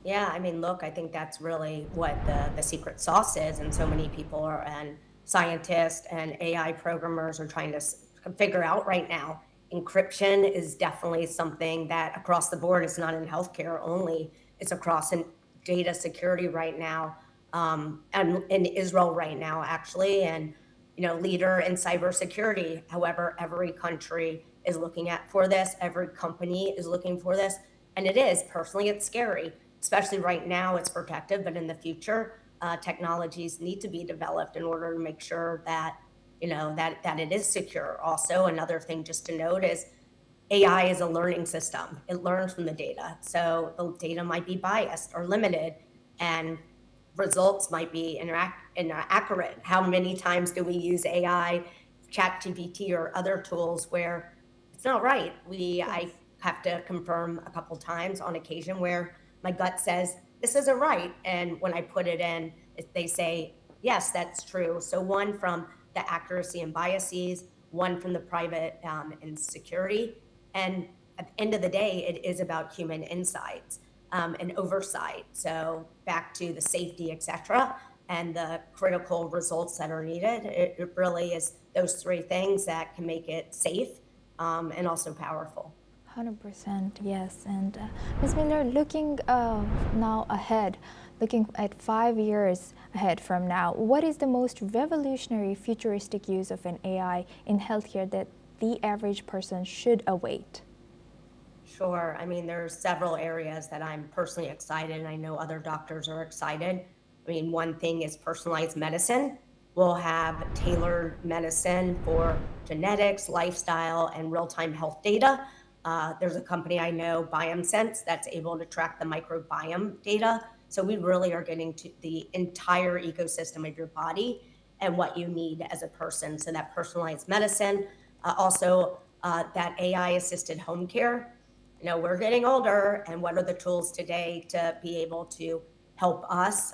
G: Yeah, I mean, look, I think that's really what the secret sauce is, and so many people and scientists and AI programmers are trying to figure out right now. encryption is definitely something that across the board, it's not in healthcare only, it's across in data security right now, and in Israel right now, actually, and leader in cybersecurity. However, every country is looking at for this, every company is looking for this, and it is. Personally, it's scary, especially right now, it's protective, but in the future, technologies need to be developed in order to make sure that that it is secure. Also, another thing just to note is AI is a learning system. It learns from the data. So the data might be biased or limited, and results might be inaccurate. How many times do we use AI, ChatGPT, or other tools where it's not right? I have to confirm a couple times on occasion where my gut says, this isn't right. And when I put it in, they say, yes, that's true. So one from the accuracy and biases, one from the private and security. And at the end of the day, it is about human insights and oversight. So back to the safety, et cetera, and the critical results that are needed. It really is those three things that can make it safe and also powerful.
A: 100%, yes. And Ms. Miller, looking now ahead, looking at 5 years ahead from now, what is the most revolutionary futuristic use of an AI in healthcare that the average person should await?
G: Sure. I mean, there's several areas that I'm personally excited, and I know other doctors are excited. I mean, one thing is personalized medicine. We'll have tailored medicine for genetics, lifestyle, and real-time health data. There's a company I know, BioSense, that's able to track the microbiome data. So we really are getting to the entire ecosystem of your body and what you need as a person. So that personalized medicine, also that AI-assisted home care. We're getting older, and what are the tools today to be able to help us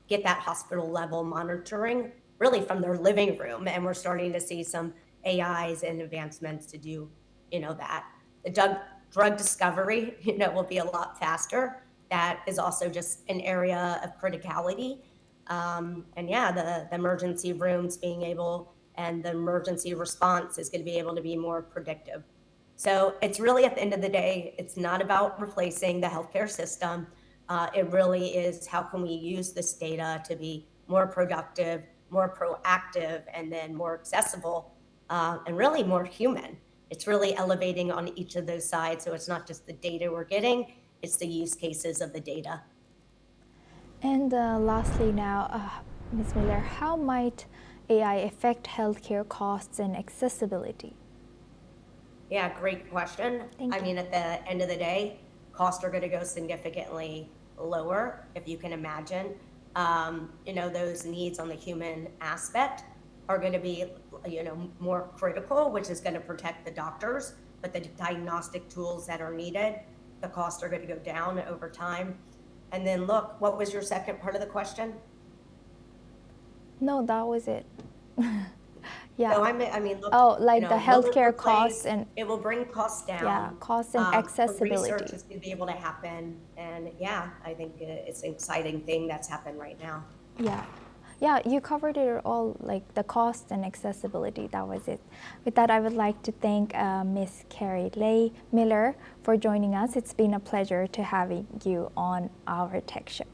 G: get that hospital level monitoring really from their living room? And we're starting to see some AIs and advancements to do, that. The drug discovery, will be a lot faster. That is also just an area of criticality. And yeah, the emergency rooms being able, and the emergency response is going to be able to be more predictive. So it's really, at the end of the day, it's not about replacing the healthcare system. It really is, how can we use this data to be more productive, more proactive, and then more accessible, and really more human. It's really elevating on each of those sides. So it's not just the data we're getting, it's the use cases of the data.
A: And lastly now, Ms. Miller, how might AI affect healthcare costs and accessibility?
G: Yeah, great question. I mean, at the end of the day, costs are going to go significantly lower, if you can imagine. Those needs on the human aspect are going to be, more critical, which is going to protect the doctors, but the diagnostic tools that are needed, the costs are going to go down over time. And then look, what was your second part of the question?
A: No, that was it. Yeah.
G: So I mean, look,
A: the healthcare costs, and
G: it will bring costs down.
A: Yeah, costs and accessibility.
G: Research is going to be able to happen, and yeah, I think it's an exciting thing that's happened right now.
A: Yeah, you covered it all, like the cost and accessibility. That was it. With that, I would like to thank Ms. Carrie Leigh Miller for joining us. It's been a pleasure to having you on our tech show.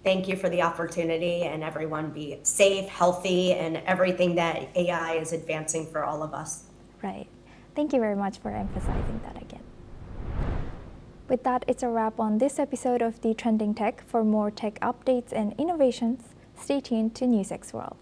G: Thank you for the opportunity, and everyone be safe, healthy, and everything that AI is advancing for all of us.
A: Right. Thank you very much for emphasizing that again. With that, it's a wrap on this episode of The Trending Tech. For more tech updates and innovations, stay tuned to NewsX World.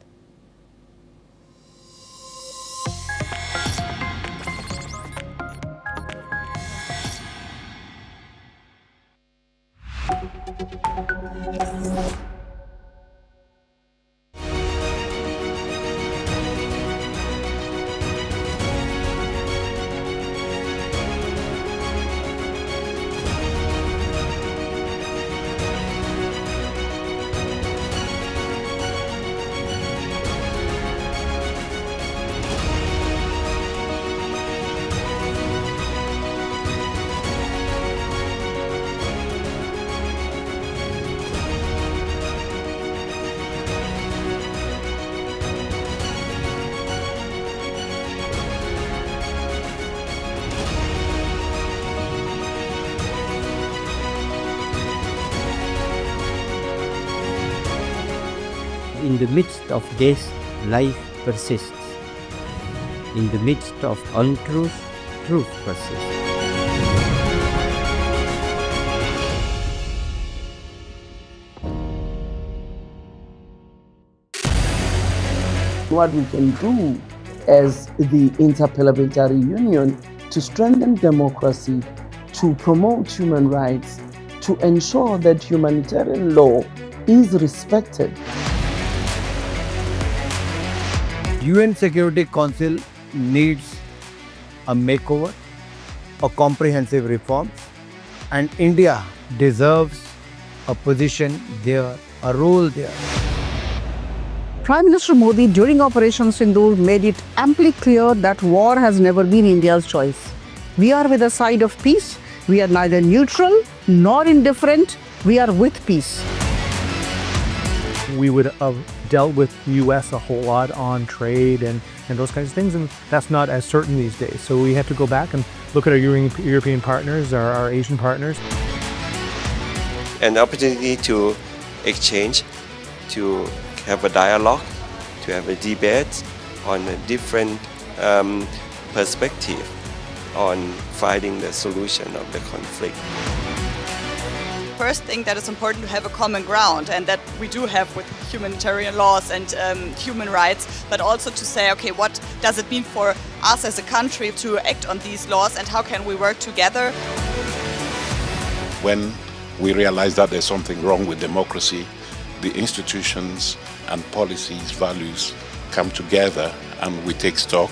E: In the midst of this, life persists. In the midst of untruth, truth persists.
O: What we can do as the Interparliamentary Union to strengthen democracy, to promote human rights, to ensure that humanitarian law is respected.
P: UN Security Council needs a makeover, a comprehensive reform, and India deserves a position there, a role there.
Q: Prime Minister Modi during Operation Sindoor made it amply clear that war has never been India's choice. We are with the side of peace. We are neither neutral nor indifferent. We are with peace.
R: We would have dealt with US a whole lot on trade and those kinds of things, and that's not as certain these days. So we have to go back and look at our European partners, our Asian partners.
S: An opportunity to exchange, to have a dialogue, to have a debate on a different perspective on finding the solution of the conflict.
T: First thing that is important to have a common ground, and that we do have with humanitarian laws and human rights, but also to say, okay, what does it mean for us as a country to act on these laws, and how can we work together?
U: When we realize that there's something wrong with democracy, the institutions and policies, values come together and we take stock,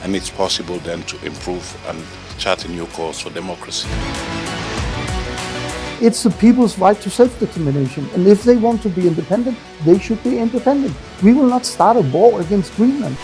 U: and it's possible then to improve and chart a new course for democracy.
O: It's the people's right to self-determination, and if they want to be independent, they should be independent. We will not start a war against Greenland.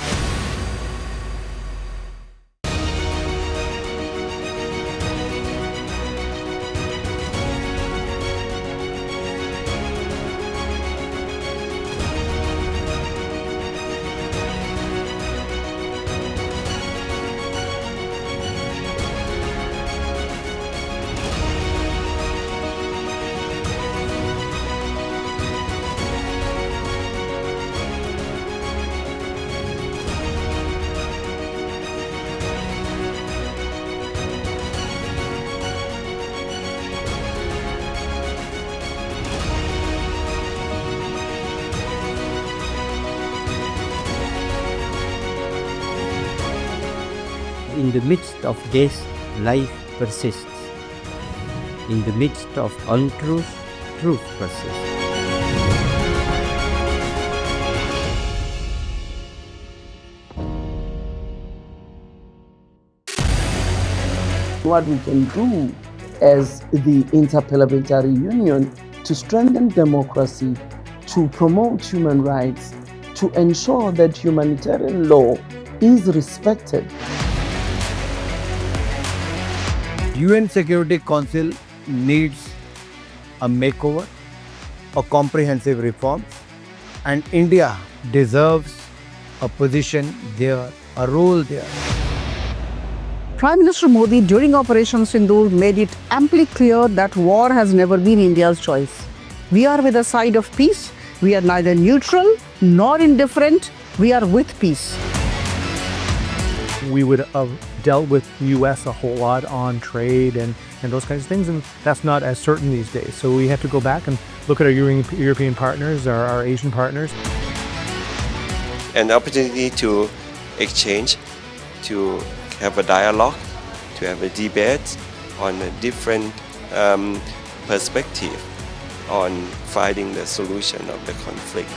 E: In the midst of this, life persists. In the midst of untruth, truth persists.
O: What we can do as the Interparliamentary Union to strengthen democracy, to promote human rights, to ensure that humanitarian law is respected.
P: UN Security Council needs a makeover, a comprehensive reform, and India deserves a position there, a role there.
Q: Prime Minister Modi during Operation Sindoor made it amply clear that war has never been India's choice. We are with the side of peace. We are neither neutral nor indifferent. We are with peace.
R: We would have dealt with US a whole lot on trade and those kinds of things, and that's not as certain these days. So we have to go back and look at our European partners, our Asian partners.
S: An opportunity to exchange, to have a dialogue, to have a debate on a different perspective on finding the solution of the conflict.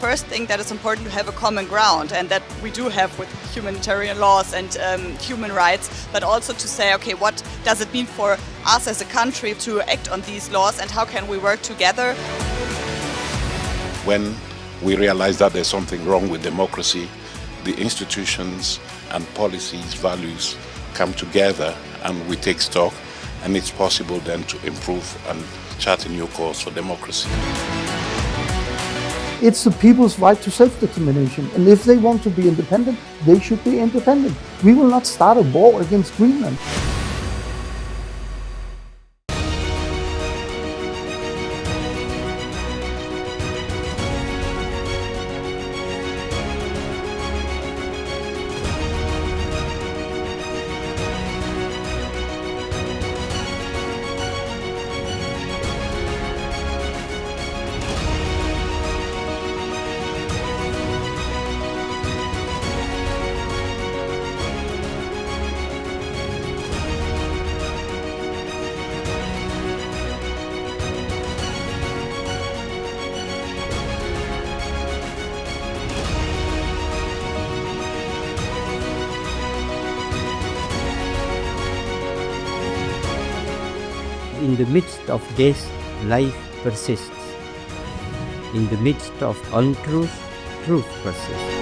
T: First thing that is important to have a common ground, and that we do have with humanitarian laws and human rights, but also to say, okay, what does it mean for us as a country to act on these laws, and how can we work together?
U: When we realize that there's something wrong with democracy, the institutions and policies, values come together and we take stock, and it's possible then to improve and chart a new course for democracy.
O: It's the people's right to self-determination, and if they want to be independent, they should be independent. We will not start a war against Greenland.
E: the midst of this, life persists. In the midst of untruth, truth persists.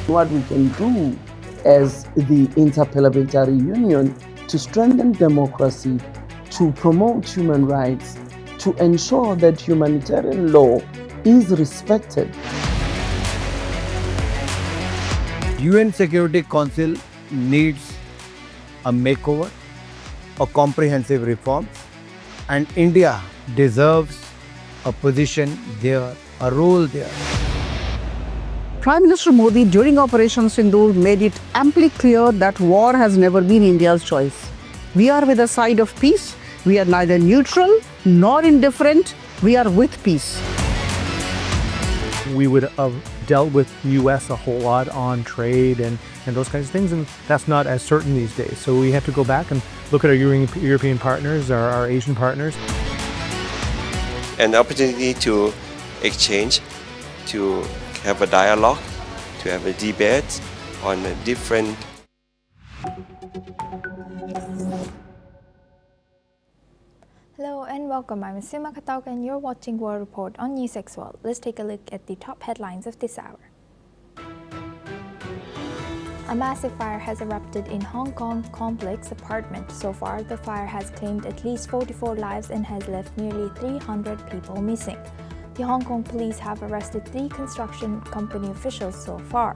O: What we can do as the Interparliamentary Union to strengthen democracy, to promote human rights, to ensure that humanitarian law is respected.
P: UN Security Council needs a makeover, a comprehensive reform, and India deserves a position there, a role there.
Q: Prime Minister Modi during Operation Sindoor made it amply clear that war has never been India's choice. We are with the side of peace. We are neither neutral nor indifferent. We are with peace.
R: We would have dealt with US a whole lot on trade and those kinds of things, and that's not as certain these days. So we have to go back and look at our European partners, our Asian partners.
S: An opportunity to exchange, to have a dialogue, to have a debate on a different.
A: Hello and welcome. I'm Sima Katauk and you're watching World Report on NewsX World. Let's take a look at the top headlines of this hour. A massive fire has erupted in Hong Kong complex apartment. So far, the fire has claimed at least 44 lives and has left nearly 300 people missing. The Hong Kong police have arrested 3 construction company officials so far.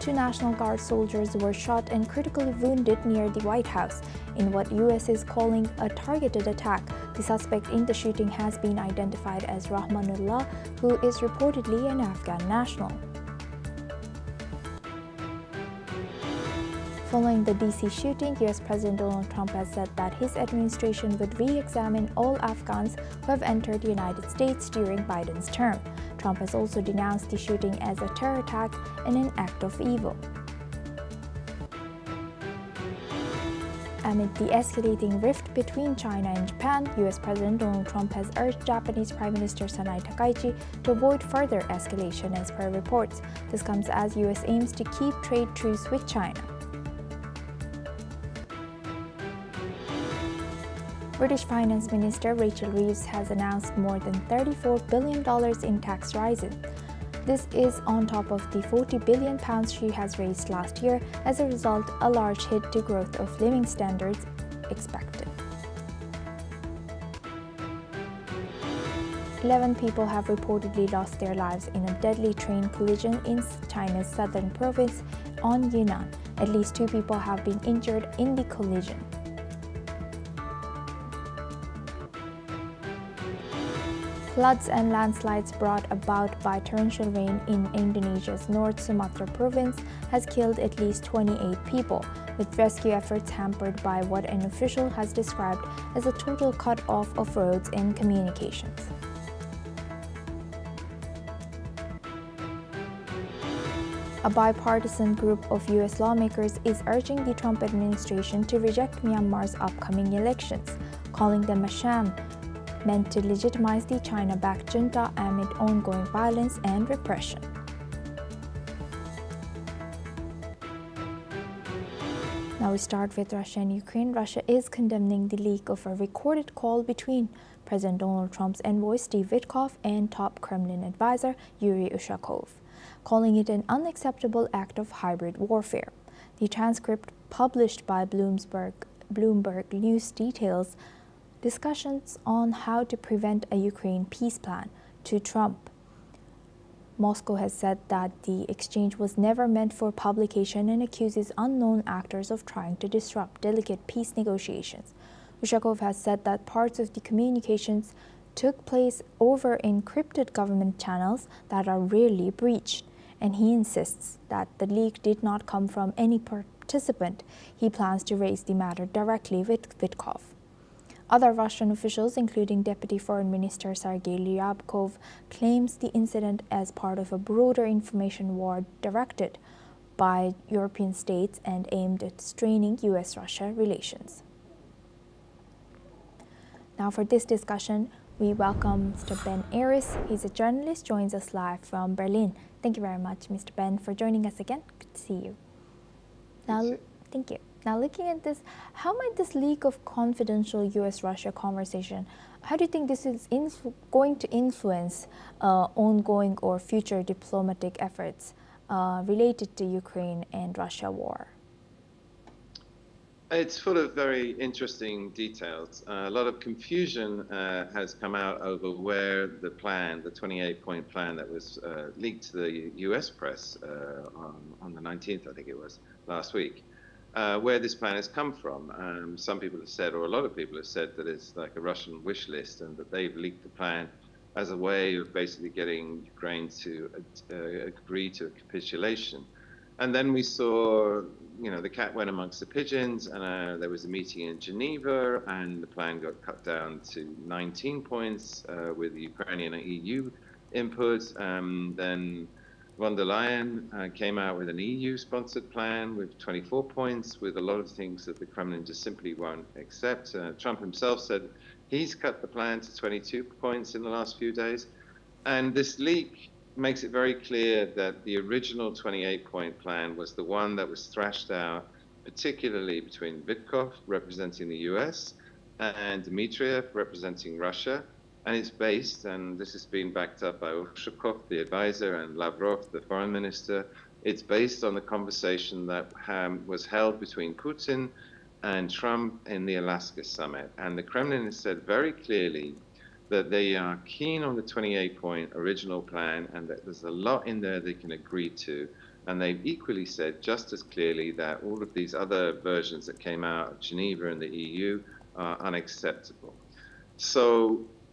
A: 2 National Guard soldiers were shot and critically wounded near the White House in what US is calling a targeted attack. The suspect in the shooting has been identified as Rahmanullah, who is reportedly an Afghan national. Following the DC shooting, US President Donald Trump has said that his administration would re-examine all Afghans who have entered the United States during Biden's term. Trump has also denounced the shooting as a terror attack and an act of evil. Amid the escalating rift between China and Japan, US President Donald Trump has urged Japanese Prime Minister Sanai Takaichi to avoid further escalation as per reports. This comes as US aims to keep trade truce with China. British Finance Minister Rachel Reeves has announced more than $34 billion in tax rises. This is on top of the £40 billion she has raised last year. As a result, a large hit to growth of living standards expected. 11 people have reportedly lost their lives in a deadly train collision in China's southern province on Yunnan. At least 2 people have been injured in the collision. Floods and landslides brought about by torrential rain in Indonesia's North Sumatra province has killed at least 28 people, with rescue efforts hampered by what an official has described as a total cut-off of roads and communications. A bipartisan group of U.S. lawmakers is urging the Trump administration to reject Myanmar's upcoming elections, calling them a sham meant to legitimize the China-backed junta amid ongoing violence and repression. Now we start with Russia and Ukraine. Russia is condemning the leak of a recorded call between President Donald Trump's envoy Steve Witkoff and top Kremlin advisor Yuri Ushakov, calling it an unacceptable act of hybrid warfare. The transcript published by Bloomberg News details discussions on how to prevent a Ukraine peace plan to Trump. Moscow has said that the exchange was never meant for publication and accuses unknown actors of trying to disrupt delicate peace negotiations. Ushakov has said that parts of the communications took place over encrypted government channels that are rarely breached, and he insists that the leak did not come from any participant. He plans to raise the matter directly with Witkoff. Other Russian officials, including Deputy Foreign Minister Sergei Ryabkov, claims the incident as part of a broader information war directed by European states and aimed at straining US-Russia relations. Now for this discussion, We welcome Mr. Ben Aris. He's a journalist, joins us live from Berlin. Thank you very much, Mr. Ben, for joining us again. Good to see you. Now, thank you. Now, looking at this, how might this leak of confidential U.S.-Russia conversation, how do you think this is going to influence ongoing or future diplomatic efforts related to Ukraine and Russia war?
H: It's full of very interesting details. A lot of confusion has come out over where the plan, the 28-point plan that was leaked to the US press on the 19th, I think it was, last week, where this plan has come from. Some people have said, or a lot of people have said, that it's like a Russian wish list and that they've leaked the plan as a way of basically getting Ukraine to agree to a capitulation. And then we saw, you know, the cat went amongst the pigeons, and there was a meeting in Geneva, and the plan got cut down to 19 points with Ukrainian and EU input. Then von der Leyen came out with an EU-sponsored plan with 24 points, with a lot of things that the Kremlin just simply won't accept. Trump himself said he's cut the plan to 22 points in the last few days. And this leak makes it very clear that the original 28-point plan was the one that was thrashed out, particularly between Vitkov, representing the US, and Dmitriev, representing Russia. And it's based, and this has been backed up by Ushakov, the advisor, and Lavrov, the foreign minister, it's based on the conversation that was held between Putin and Trump in the Alaska summit. And the Kremlin has said very clearly that they are keen on the 28-point original plan and that there's a lot in there they can agree to. And they've equally said just as clearly that all of these other versions that came out of Geneva and the EU are unacceptable. So